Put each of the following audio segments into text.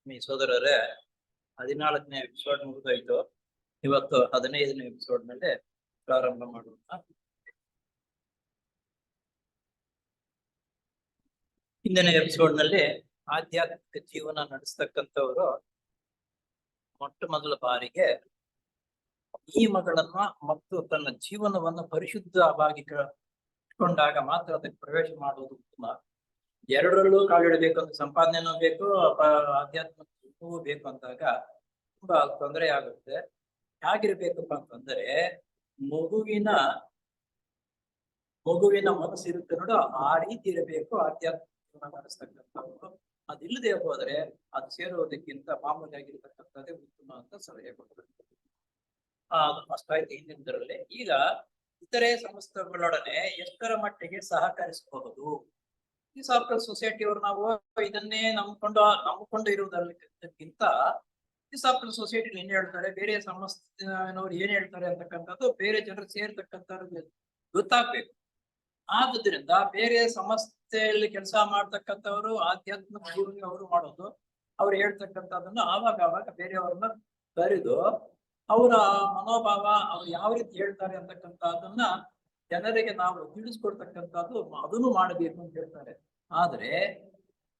ಈ ಸೋದರರೇ, 14ನೇ ಎಪಿಸೋಡ್ ಮುಗಿದೋಯ್ತು. ಇವತ್ತು 15ನೇ ಎಪಿಸೋಡ್ ನಲ್ಲಿ ಪ್ರಾರಂಭ ಮಾಡೋಣ. ಹಿಂದಿನ ಎಪಿಸೋಡ್ ನಲ್ಲಿ ಆಧ್ಯಾತ್ಮಿಕ ಜೀವನ ನಡೆಸ್ತಕ್ಕಂಥವರು ಮೊಟ್ಟ ಮೊದಲ ಬಾರಿಗೆ ನಿಯಮಗಳನ್ನ ಮತ್ತು ತನ್ನ ಜೀವನವನ್ನು ಪರಿಶುದ್ಧವಾಗಿ ಇಟ್ಕೊಂಡಾಗ ಮಾತ್ರ ಅದಕ್ಕೆ ಪ್ರವೇಶ ಮಾಡುವುದು ಉತ್ತಮ. ಎರಡರಲ್ಲೂ ಕಾಲಿಡಬೇಕಂತ ಸಂಪಾದನೆನೂ ಬೇಕು, ಆಧ್ಯಾತ್ಮಿಕವೂ ಬೇಕು ಅಂದಾಗ ತುಂಬಾ ತೊಂದರೆ ಆಗುತ್ತೆ. ಹೇಗಿರ್ಬೇಕಪ್ಪ ಅಂತಂದ್ರೆ ಮಗುವಿನ ಮನಸ್ಸು ಇರುತ್ತೆ ನೋಡು, ಆ ರೀತಿ ಇರಬೇಕು ಆಧ್ಯಾತ್ಮಿಕ ಜೀವನ ನಡೆಸ್ತಕ್ಕಂಥವ್ರು. ಅದಿಲ್ಲದೆ ಹೋದ್ರೆ ಅದು ಸೇರುವುದಕ್ಕಿಂತ ಮಾಮೂಲಿಯಾಗಿರ್ತಕ್ಕಂಥದ್ದೇ ಉತ್ತಮ ಅಂತ ಸಲಹೆ ಕೊಡ್ತಾರೆ. ಅಷ್ಟಾಯ್ತು ಹಿಂದಿನದರಲ್ಲಿ. ಈಗ ಇತರೆ ಸಂಸ್ಥೆಗಳೊಡನೆ ಎಷ್ಟರ ಮಟ್ಟಿಗೆ ಸಹಕರಿಸಬಹುದು? ಈ ಸಾಫ್ಟ್ವೇರ್ ಸೊಸೈಟಿಯವರು ನಾವು ಇದನ್ನೇ ನಂಬಿಕೊಂಡು ಇರುವುದಕ್ಕಿಂತ ಈ ಸಾಫ್ಟ್ವೇರ್ ಸೊಸೈಟಿ ಏನ್ ಹೇಳ್ತಾರೆ, ಬೇರೆ ಸಂಸ್ಥೆನವ್ರು ಏನ್ ಹೇಳ್ತಾರೆ ಅಂತಕ್ಕಂಥದ್ದು ಬೇರೆ ಜನರು ಸೇರ್ತಕ್ಕಂಥವ್ರಿಗೆ ಗೊತ್ತಾಗ್ಬೇಕು. ಆದ್ರಿಂದ ಬೇರೆ ಸಂಸ್ಥೆಯಲ್ಲಿ ಕೆಲಸ ಮಾಡ್ತಕ್ಕಂಥವ್ರು ಆಧ್ಯಾತ್ಮಿಕ ಜೀವನ ಅವರು ಮಾಡೋದು, ಅವ್ರು ಹೇಳ್ತಕ್ಕಂಥದ್ದನ್ನ ಆವಾಗ ಬೇರೆಯವ್ರನ್ನ ಕರೆದು ಅವರ ಮನೋಭಾವ ಅವ್ರು ಯಾವ ರೀತಿ ಹೇಳ್ತಾರೆ ಅಂತಕ್ಕಂಥದ್ದನ್ನ ಜನರಿಗೆ ನಾವು ತಿಳಿಸ್ಕೊಡ್ತಕ್ಕಂಥದ್ದು ಅದನ್ನು ಮಾಡಬೇಕು ಅಂತ ಹೇಳ್ತಾರೆ. ಆದ್ರೆ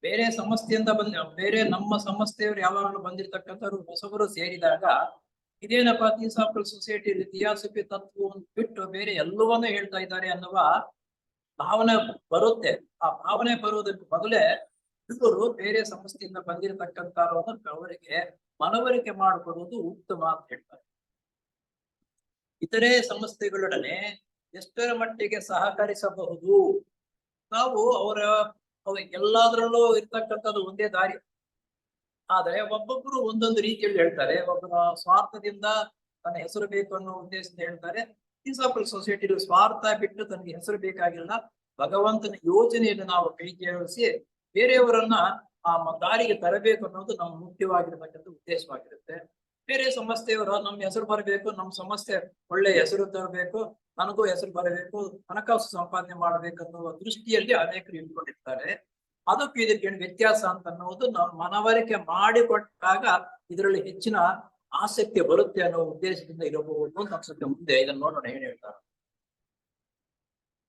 ಬೇರೆ ಸಂಸ್ಥೆಯಿಂದ ಬೇರೆ ನಮ್ಮ ಸಂಸ್ಥೆಯವರು ಯಾವಾಗಲೂ ಬಂದಿರತಕ್ಕಂಥವ್ರು ಹೊಸಬರು ಸೇರಿದಾಗ ಇದೇನಪ್ಪ ಸಾಫ್ಟ್ವೇರ್ ಸೊಸೈಟಿಯಲ್ಲಿ ಥಿಯಾಸಫಿ ತತ್ವವನ್ನು ಬಿಟ್ಟು ಬೇರೆ ಎಲ್ಲವನ್ನೂ ಹೇಳ್ತಾ ಇದ್ದಾರೆ ಅನ್ನುವ ಭಾವನೆ ಬರುತ್ತೆ. ಆ ಭಾವನೆ ಬರುವುದಕ್ಕೆ ಮೊದಲೇ ಇವರು ಬೇರೆ ಸಂಸ್ಥೆಯಿಂದ ಬಂದಿರತಕ್ಕಂಥವ್ರನ್ನ ಅವರಿಗೆ ಮನವರಿಕೆ ಮಾಡಿಕೊಡುವುದು ಉತ್ತಮ ಅಂತ ಹೇಳ್ತಾರೆ. ಇತರೆ ಸಂಸ್ಥೆಗಳೊಡನೆ ಎಷ್ಟರ ಮಟ್ಟಿಗೆ ಸಹಕರಿಸಬಹುದು? ನಾವು ಎಲ್ಲಾದ್ರಲ್ಲೂ ಇರ್ತಕ್ಕಂಥದ್ದು ಒಂದೇ ದಾರಿ. ಆದ್ರೆ ಒಬ್ಬೊಬ್ರು ಒಂದೊಂದು ರೀತಿಯಲ್ಲಿ ಹೇಳ್ತಾರೆ. ಒಬ್ಬರ ಸ್ವಾರ್ಥದಿಂದ ತನ್ನ ಹೆಸರು ಬೇಕು ಅನ್ನೋ ಉದ್ದೇಶದಿಂದ ಹೇಳ್ತಾರೆ. ಈ ಸಾಫ್ಟ್ವೇರ್ ಸೊಸೈಟಿ ಸ್ವಾರ್ಥ ಬಿಟ್ಟು ತನಗೆ ಹೆಸರು ಬೇಕಾಗಿಲ್ಲ, ಭಗವಂತನ ಯೋಜನೆಯನ್ನು ನಾವು ಕೈ ಜೋಡಿಸಿ ಬೇರೆಯವರನ್ನ ಆ ದಾರಿಗೆ ತರಬೇಕು ಅನ್ನೋದು ನಮ್ಮ ಮುಖ್ಯವಾಗಿರ್ತಕ್ಕಂಥ ಉದ್ದೇಶವಾಗಿರುತ್ತೆ. ಬೇರೆ ಸಂಸ್ಥೆಯವರು ನಮ್ಮ ಹೆಸರು ಬರಬೇಕು, ನಮ್ಮ ಸಂಸ್ಥೆ ಒಳ್ಳೆ ಹೆಸರು ತರಬೇಕು, ನನಗೂ ಹೆಸರು ಬರಬೇಕು, ಹಣಕಾಸು ಸಂಪಾದನೆ ಮಾಡಬೇಕನ್ನುವ ದೃಷ್ಟಿಯಲ್ಲಿ ಅನೇಕರು ಇಟ್ಕೊಂಡಿರ್ತಾರೆ. ಅದಕ್ಕೂ ಇದಕ್ಕೆ ವ್ಯತ್ಯಾಸ ಅಂತ ಅನ್ನೋದು ನಾವು ಮನವರಿಕೆ ಮಾಡಿಕೊಟ್ಟಾಗ ಇದರಲ್ಲಿ ಹೆಚ್ಚಿನ ಆಸಕ್ತಿ ಬರುತ್ತೆ ಅನ್ನೋ ಉದ್ದೇಶದಿಂದ ಇರಬಹುದು ಅಂತ ಅನ್ಸುತ್ತೆ. ಮುಂದೆ ಇದನ್ನು ನೋಡೋಣ ಏನ್ ಹೇಳ್ತಾರೆ.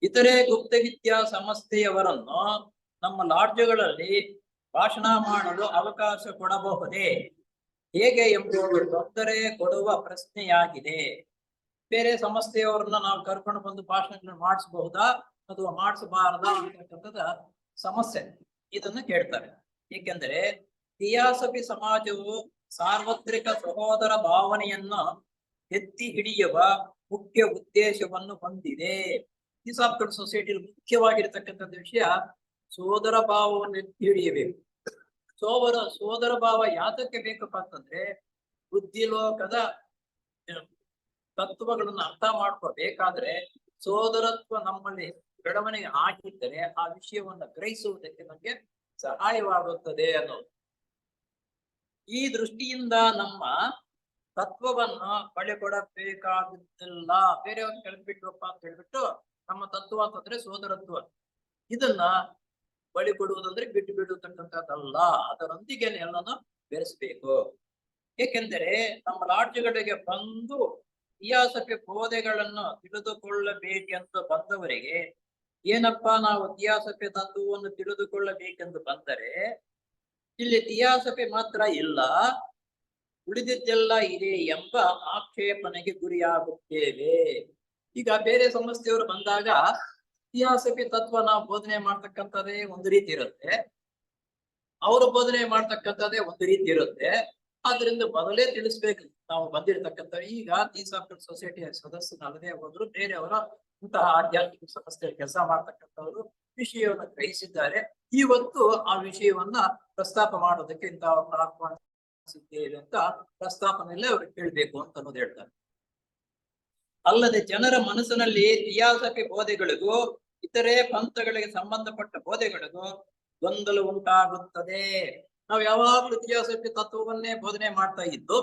ಇತರೆ ಗುಪ್ತವಿದ್ಯಾ ಸಂಸ್ಥೆಯವರನ್ನು ನಮ್ಮ ಲಾಡ್ಜ್ಗಳಲ್ಲಿ ಭಾಷಣ ಮಾಡಲು ಅವಕಾಶ ಕೊಡಬಹುದೇ, ಹೇಗೆ ಎಂಬುದು ತೊಂದರೆ ಕೊಡುವ ಪ್ರಶ್ನೆಯಾಗಿದೆ. ಬೇರೆ ಸಂಸ್ಥೆಯವರನ್ನ ನಾವು ಕರ್ಕೊಂಡು ಬಂದು ಭಾಷಣಗಳನ್ನು ಮಾಡಿಸಬಹುದಾ ಅಥವಾ ಮಾಡಿಸಬಾರದಾ ಅಂತಕ್ಕಂಥದ ಸಮಸ್ಯೆ ಇದನ್ನ ಕೇಳ್ತಾರೆ. ಏಕೆಂದರೆ ಥಿಯಾಸಫಿ ಸಮಾಜವು ಸಾರ್ವತ್ರಿಕ ಸಹೋದರ ಭಾವನೆಯನ್ನ ಎತ್ತಿ ಹಿಡಿಯುವ ಮುಖ್ಯ ಉದ್ದೇಶವನ್ನು ಹೊಂದಿದೆ. ಈ ಸಾಫ್ಟ್ವೇರ್ ಸೊಸೈಟಿಯಲ್ಲಿ ಮುಖ್ಯವಾಗಿರ್ತಕ್ಕಂಥದ್ದು ವಿಷಯ ಸೋದರ ಭಾವವನ್ನು ಎತ್ತಿ ಹಿಡಿಯಬೇಕು. ಸೋದರ ಭಾವ ಯಾತಕ್ಕೆ ಬೇಕಪ್ಪ ಅಂತಂದ್ರೆ ಬುದ್ಧಿಲೋಕದ ತತ್ವಗಳನ್ನು ಅರ್ಥ ಮಾಡ್ಕೋಬೇಕಾದ್ರೆ ಸೋದರತ್ವ ನಮ್ಮಲ್ಲಿ ಬೆಳವಣಿಗೆ ಆಗಿದ್ದರೆ ಆ ವಿಷಯವನ್ನ ಗ್ರಹಿಸುವುದಕ್ಕೆ ನಮಗೆ ಸಹಾಯವಾಗುತ್ತದೆ ಅನ್ನೋದು. ಈ ದೃಷ್ಟಿಯಿಂದ ನಮ್ಮ ತತ್ವವನ್ನ ಬಳಿಕೊಡಬೇಕಾಗುತ್ತಿಲ್ಲ. ಬೇರೆಯವ್ರನ್ನ ಕೆಳಬಿಟ್ವಪ್ಪ ಅಂತ ಹೇಳ್ಬಿಟ್ಟು ನಮ್ಮ ತತ್ವ ಅಂತಂದ್ರೆ ಸೋದರತ್ವ, ಇದನ್ನ ಬಳಿ ಕೊಡುವುದಂದ್ರೆ ಬಿಟ್ಟು ಬಿಡುತ್ತಕ್ಕಂಥದ್ದಲ್ಲ, ಅದರೊಂದಿಗೆ ಎಲ್ಲನೂ ಬೆರೆಸ್ಬೇಕು. ಏಕೆಂದರೆ ನಮ್ಮ ಲಾಡ್ಜ್ಗಳಿಗೆ ಬಂದು ಥಿಯಾಸಫಿ ಬೋಧೆಗಳನ್ನು ತಿಳಿದುಕೊಳ್ಳಬೇಕೆಂದು ಬಂದವರಿಗೆ ಏನಪ್ಪಾ ನಾವು ಥಿಯಾಸಫಿ ತತ್ವವನ್ನು ತಿಳಿದುಕೊಳ್ಳಬೇಕೆಂದು ಬಂದರೆ ಇಲ್ಲಿ ಥಿಯಾಸಫಿ ಮಾತ್ರ ಇಲ್ಲ, ಉಳಿದಿದ್ದೆಲ್ಲ ಇದೆ ಎಂಬ ಆಕ್ಷೇಪಣೆಗೆ ಗುರಿಯಾಗುತ್ತೇವೆ. ಈಗ ಬೇರೆ ಸಂಸ್ಥೆಯವರು ಬಂದಾಗ ಥಿಯಾಸಫಿ ತತ್ವ ನಾವು ಬೋಧನೆ ಮಾಡ್ತಕ್ಕಂಥದ್ದೇ ಒಂದು ರೀತಿ ಇರುತ್ತೆ, ಅವರು ಬೋಧನೆ ಮಾಡ್ತಕ್ಕಂಥದ್ದೇ ಒಂದು ರೀತಿ ಇರುತ್ತೆ. ಆದ್ರಿಂದ ಮೊದಲೇ ತಿಳಿಸ್ಬೇಕು ನಾವು ಬಂದಿರತಕ್ಕಂಥ. ಈಗ ಈ ಸಾಫ್ಟ್ವೇರ್ ಸೊಸೈಟಿಯ ಸದಸ್ಯನಲ್ಲದೆ ಹೋದ್ರು ಬೇರೆಯವರ ಇಂತಹ ಆಧ್ಯಾತ್ಮಿಕ ಸಂಸ್ಥೆಯಲ್ಲಿ ಕೆಲಸ ಮಾಡ್ತಕ್ಕಂಥವ್ರು ವಿಷಯವನ್ನು ಗ್ರಹಿಸಿದ್ದಾರೆ. ಇವತ್ತು ಆ ವಿಷಯವನ್ನ ಪ್ರಸ್ತಾಪ ಮಾಡೋದಕ್ಕೆ ಇಂತಹ ಆಹ್ವಾನಿಸಿದ್ದೇವೆ ಅಂತ ಪ್ರಸ್ತಾಪನೆಯಲ್ಲೇ ಅವ್ರಿಗೆ ಕೇಳ್ಬೇಕು ಅಂತ ಅನ್ನೋದು ಹೇಳ್ತಾರೆ. ಅಲ್ಲದೆ ಜನರ ಮನಸ್ಸಿನಲ್ಲಿ ಥಿಯಾಸಫಿ ಬೋಧೆಗಳಿಗೂ ಇತರೆ ಪಂಥಗಳಿಗೆ ಸಂಬಂಧಪಟ್ಟ ಬೋಧೆಗಳಿಗೂ ಗೊಂದಲ ಉಂಟಾಗುತ್ತದೆ. ನಾವು ಯಾವಾಗಲೂ ಥಿಯಾಸಫಿ ತತ್ವವನ್ನೇ ಬೋಧನೆ ಮಾಡ್ತಾ ಇದ್ದು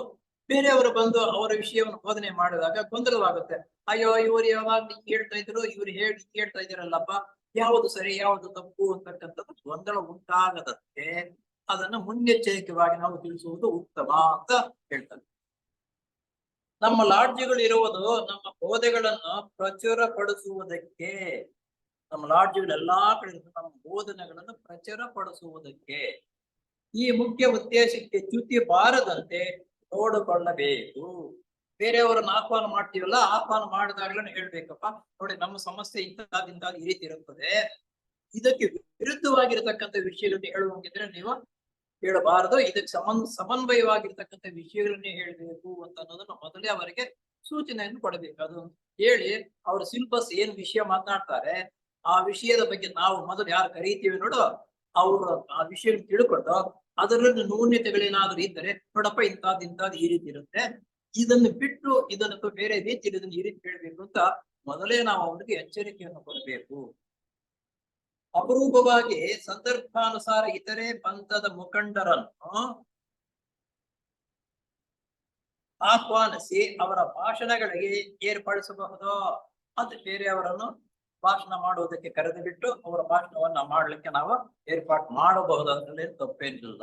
ಬೇರೆಯವರು ಬಂದು ಅವರ ವಿಷಯವನ್ನು ಬೋಧನೆ ಮಾಡಿದಾಗ ಗೊಂದಲವಾಗುತ್ತೆ. ಅಯ್ಯೋ, ಇವರು ಯಾವಾಗ ಹೇಳ್ತಾ ಇದ್ರು, ಇವ್ರು ಹೇಳ್ತಾ ಇದ್ದೀರಲ್ಲಪ್ಪ, ಯಾವುದು ಸರಿ ಯಾವುದು ತಪ್ಪು ಅಂತಕ್ಕಂಥದ್ದು ಗೊಂದಲ ಉಂಟಾಗದಂತೆ ಅದನ್ನು ಮುನ್ನೆಚ್ಚರಿಕೆಯಾಗಿ ನಾವು ತಿಳಿಸುವುದು ಉತ್ತಮ ಅಂತ ಹೇಳ್ತಾರೆ. ನಮ್ಮ ಲಾಡ್ಜ್ಗಳು ಇರುವುದು ನಮ್ಮ ಬೋಧೆಗಳನ್ನು ಪ್ರಚುರಪಡಿಸುವುದಕ್ಕೆ. ನಮ್ಮ ಲಾಡ್ಜ್ಗಳು ಎಲ್ಲಾ ಕಡೆ ನಮ್ಮ ಬೋಧನೆಗಳನ್ನು ಪ್ರಚುರಪಡಿಸುವುದಕ್ಕೆ. ಈ ಮುಖ್ಯ ಉದ್ದೇಶಕ್ಕೆ ಚ್ಯುತಿ ಬಾರದಂತೆ ನೋಡಿಕೊಳ್ಳಬೇಕು. ಬೇರೆಯವರನ್ನ ಆಹ್ವಾನ ಮಾಡ್ತೀವಲ್ಲ, ಆಹ್ವಾನ ಮಾಡಿದಾಗ್ಲೂ ಹೇಳ್ಬೇಕಪ್ಪ, ನೋಡಿ ನಮ್ಮ ಸಮಸ್ಯೆ ಇಂಥದಿಂದ ಈ ರೀತಿ ಇರುತ್ತದೆ, ಇದಕ್ಕೆ ವಿರುದ್ಧವಾಗಿರ್ತಕ್ಕಂಥ ವಿಷಯಗಳನ್ನ ಹೇಳುವಂಗಿದ್ರೆ ನೀವು ಹೇಳಬಾರದು, ಇದಕ್ಕೆ ಸಮನ್ವಯವಾಗಿರ್ತಕ್ಕಂಥ ವಿಷಯಗಳನ್ನೇ ಹೇಳ್ಬೇಕು ಅಂತ ಅನ್ನೋದನ್ನ ಮೊದಲೇ ಅವರಿಗೆ ಸೂಚನೆಯನ್ನು ಕೊಡಬೇಕು. ಅದು ಹೇಳಿ ಅವ್ರ ಸಿಲೆಬಸ್ ಏನ್ ವಿಷಯ ಮಾತನಾಡ್ತಾರೆ ಆ ವಿಷಯದ ಬಗ್ಗೆ ನಾವು ಮೊದಲು ಯಾರು ಕರೀತೀವಿ ನೋಡು, ಅವರು ಆ ವಿಷಯ ತಿಳ್ಕೊಂಡು ಅದರಲ್ಲಿ ನ್ಯೂನ್ಯತೆಗಳೇನಾದ್ರೂ ಇದ್ದರೆ, ನೋಡಪ್ಪ ಇಂಥದ್ದು ಈ ರೀತಿ ಇರುತ್ತೆ, ಇದನ್ನು ಬಿಟ್ಟು ಇದನ್ನು ಬೇರೆ ರೀತಿ ಇದನ್ನು ಈ ರೀತಿ ಹೇಳ್ಬೇಕು ಅಂತ ಮೊದಲೇ ನಾವು ಅವರಿಗೆ ಎಚ್ಚರಿಕೆಯನ್ನು ಕೊಡಬೇಕು. ಅಪರೂಪವಾಗಿ ಸಂದರ್ಭಾನುಸಾರ ಇತರೆ ಪಂಥದ ಮುಖಂಡರನ್ನು ಆಹ್ವಾನಿಸಿ ಅವರ ಭಾಷಣಗಳಿಗೆ ಏರ್ಪಡಿಸಬಹುದು. ಅದು ಬೇರೆಯವರನ್ನು ಭಾಷಣ ಮಾಡುವುದಕ್ಕೆ ಕರೆದು ಬಿಟ್ಟು ಅವರ ಭಾಷಣವನ್ನ ಮಾಡ್ಲಿಕ್ಕೆ ನಾವು ಏರ್ಪಾಟ್ ಮಾಡಬಹುದು, ಅದರಲ್ಲಿ ತಪ್ಪೇನಿಲ್ಲ.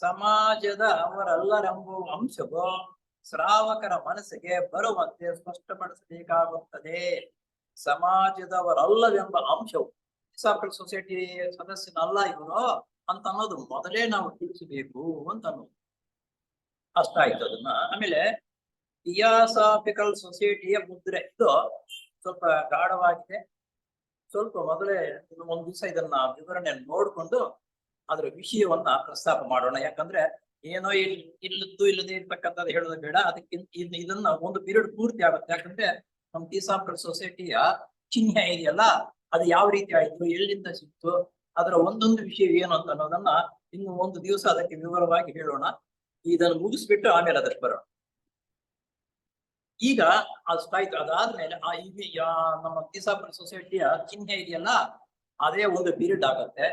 ಸಮಾಜದವರೆಲ್ಲರೆಂಬುವ ಅಂಶವು ಶ್ರಾವಕರ ಮನಸ್ಸಿಗೆ ಬರುವಂತೆ ಸ್ಪಷ್ಟಪಡಿಸಬೇಕಾಗುತ್ತದೆ. ಸಮಾಜದವರಲ್ಲವೆಂಬ ಅಂಶವು ಹಿಸಾಕಲ್ ಸೊಸೈಟಿ ಸದಸ್ಯನಲ್ಲ ಇವನು ಅಂತ ಅನ್ನೋದು ಮೊದಲೇ ನಾವು ತಿಳಿಸಬೇಕು ಅಂತ ಅನ್ನೋದು. ಅಷ್ಟಾಯ್ತು ಅದನ್ನ. ಆಮೇಲೆ ಥಿಯಾಸಾಫಿಕಲ್ ಸೊಸೈಟಿಯ ಮುದ್ರೆ, ಇದು ಸ್ವಲ್ಪ ಗಾಢವಾಗಿದೆ, ಸ್ವಲ್ಪ ಮೊದಲೇ ಒಂದು ದಿವಸ ಇದನ್ನ ವಿವರಣೆ ನೋಡ್ಕೊಂಡು ಅದರ ವಿಷಯವನ್ನ ಪ್ರಸ್ತಾಪ ಮಾಡೋಣ. ಯಾಕಂದ್ರೆ ಏನೋ ಇಲ್ಲದೇ ಇರ್ತಕ್ಕಂಥದ್ದು ಹೇಳೋದು ಬೇಡ, ಅದಕ್ಕಿಂತ ಇದನ್ನ ಒಂದು ಪೀರಿಯಡ್ ಪೂರ್ತಿ ಆಗುತ್ತೆ. ಯಾಕಂದ್ರೆ ನಮ್ಮ ಥಿಯಾಸಾಫಿಕಲ್ ಸೊಸೈಟಿಯ ಚಿಹ್ನೆ ಇದೆಯಲ್ಲ, ಅದು ಯಾವ ರೀತಿ ಆಯ್ತು, ಎಲ್ಲಿಂದ ಸಿಕ್ತು, ಅದರ ಒಂದೊಂದು ವಿಷಯ ಏನು ಅಂತ ಅನ್ನೋದನ್ನ ಇನ್ನು ಒಂದು ದಿವಸ ಅದಕ್ಕೆ ವಿವರವಾಗಿ ಹೇಳೋಣ. ಇದನ್ನು ಮುಗಿಸ್ಬಿಟ್ಟು ಆಮೇಲೆ ಅದಕ್ಕೆ ಬರೋಣ. ಈಗ ಅಷ್ಟಾಯ್ತು. ಅದಾದ್ಮೇಲೆ ನಮ್ಮ ಥಿಯಾಸಾಫಿಕಲ್ ಸೊಸೈಟಿಯ ಚಿಹ್ನೆ ಇದೆಯಲ್ಲ, ಅದೇ ಒಂದು ಪೀರಿಯಡ್ ಆಗತ್ತೆ.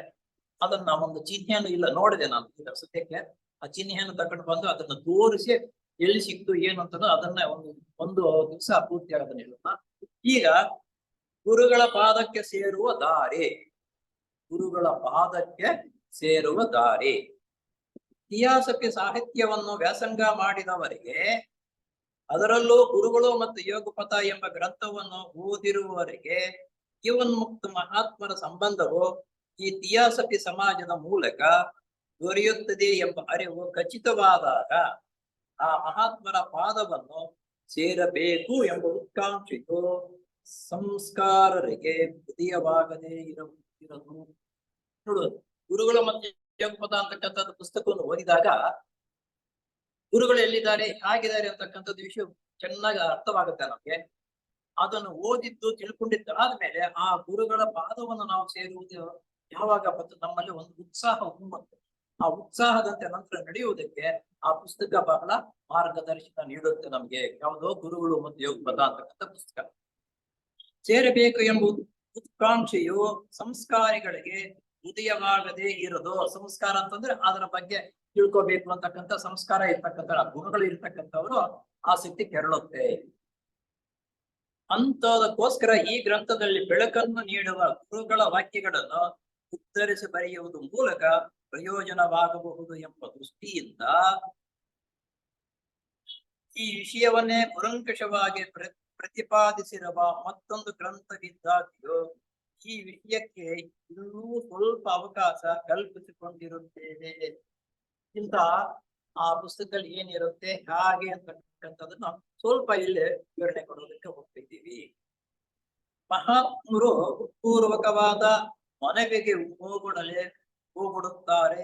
ಅದನ್ನ ಒಂದು ಚಿಹ್ನೆಯನ್ನು ಇಲ್ಲ ನೋಡಿದೆ ನಾನು ಈಗ ಸದ್ಯಕ್ಕೆ. ಆ ಚಿಹ್ನೆಯನ್ನು ತಗೊಂಡು ಬಂದು ಅದನ್ನ ತೋರಿಸಿ ಎಲ್ಲಿ ಸಿಕ್ತು ಏನು ಅಂತ ಅದನ್ನ ಒಂದು ದಿವಸ ಪೂರ್ತಿ ಆಗೋದನ್ನ ಹೇಳೋಣ. ಈಗ ಗುರುಗಳ ಪಾದಕ್ಕೆ ಸೇರುವ ದಾರಿ. ಗುರುಗಳ ಪಾದಕ್ಕೆ ಸೇರುವ ದಾರಿ. ಥಿಯಾಸಫಿ ಸಾಹಿತ್ಯವನ್ನು ವ್ಯಾಸಂಗ ಮಾಡಿದವರಿಗೆ, ಅದರಲ್ಲೂ ಗುರುಗಳು ಮತ್ತು ಯೋಗಪಥ ಎಂಬ ಗ್ರಂಥವನ್ನು ಓದಿರುವವರಿಗೆ ಜೀವನ್ಮುಕ್ತ ಮಹಾತ್ಮರ ಸಂಬಂಧವು ಈ ಥಿಯಾಸಫಿ ಸಮಾಜದ ಮೂಲಕ ದೊರೆಯುತ್ತದೆ ಎಂಬ ಅರಿವು ಖಚಿತವಾದಾಗ ಆ ಮಹಾತ್ಮರ ಪಾದವನ್ನು ಸೇರಬೇಕು ಎಂಬ ಉತ್ಕಾಂಕ್ಷೆಯು ಸಂಸ್ಕಾರರಿಗೆ ಉದಯವಾಗದೇ ಇರದು. ನೋಡು, ಗುರುಗಳು ಮತ್ತು ಯೋಗಪಥ ಅಂತಕ್ಕಂಥದ್ದು ಪುಸ್ತಕವನ್ನು ಓದಿದಾಗ ಗುರುಗಳು ಎಲ್ಲಿದ್ದಾರೆ, ಹೇಗಿದ್ದಾರೆ ಅಂತಕ್ಕಂಥದ್ದು ವಿಷಯ ಚೆನ್ನಾಗಿ ಅರ್ಥವಾಗುತ್ತೆ ನಮ್ಗೆ. ಅದನ್ನು ಓದಿದ್ದು ತಿಳ್ಕೊಂಡಿದ್ದಾದ್ಮೇಲೆ ಆ ಗುರುಗಳ ಪಾದವನ್ನು ನಾವು ಸೇರುವುದು ಯಾವಾಗ ನಮ್ಮಲ್ಲಿ ಒಂದು ಉತ್ಸಾಹ ಉಮ್ಮತ್ತೆ. ಆ ಉತ್ಸಾಹದಂತೆ ನಂತರ ನಡೆಯುವುದಕ್ಕೆ ಆ ಪುಸ್ತಕ ಬಹಳ ಮಾರ್ಗದರ್ಶನ ನೀಡುತ್ತೆ ನಮ್ಗೆ. ಯಾವುದೋ ಗುರುಗಳು ಮತ್ತು ಯೋಗಪಥ ಅಂತಕ್ಕಂಥ ಪುಸ್ತಕ. ಸೇರಬೇಕು ಎಂಬ ಉತ್ಕಾಂಕ್ಷೆಯು ಸಂಸ್ಕಾರಿಗಳಿಗೆ ಉದಯವಾಗದೇ ಇರೋದು. ಸಂಸ್ಕಾರ ಅಂತಂದ್ರೆ ಅದರ ಬಗ್ಗೆ ತಿಳ್ಕೋಬೇಕು ಅಂತಕ್ಕಂಥ ಸಂಸ್ಕಾರ ಇರ್ತಕ್ಕಂಥ ಗುಣಗಳು ಇರ್ತಕ್ಕಂಥವರು ಆಸಕ್ತಿ ಕೆರಳುತ್ತೆ. ಅಂತದಕ್ಕೋಸ್ಕರ ಈ ಗ್ರಂಥದಲ್ಲಿ ಬೆಳಕನ್ನು ನೀಡುವ ಗುರುಗಳ ವಾಕ್ಯಗಳನ್ನು ಉತ್ತರಿಸಿ ಬರೆಯುವುದು ಮೂಲಕ ಪ್ರಯೋಜನವಾಗಬಹುದು ಎಂಬ ದೃಷ್ಟಿಯಿಂದ ಈ ವಿಷಯವನ್ನೇ ಕುಲಂಕಷವಾಗಿ ಪ್ರತಿಪಾದಿಸಿರುವ ಮತ್ತೊಂದು ಗ್ರಂಥವಿದ್ದಾಗ್ಯೂ ಈ ವಿಷಯಕ್ಕೆ ಇನ್ನೂ ಸ್ವಲ್ಪ ಅವಕಾಶ ಕಲ್ಪಿಸಿಕೊಂಡಿರುತ್ತೇವೆ. ಇಂತ ಆ ಪುಸ್ತಕದಲ್ಲಿ ಏನಿರುತ್ತೆ ಹಾಗೆ ಅಂತಕ್ಕಂಥದನ್ನ ಸ್ವಲ್ಪ ಇಲ್ಲಿ ವಿವರಣೆ ಕೊಡೋದಕ್ಕೆ ಹೋಗ್ತಿದ್ದೀವಿ. ಮಹಾತ್ಮರು ಪೂರ್ವಕವಾದ ಮನವಿಗೆ ಹೋಗುಡುತ್ತಾರೆ.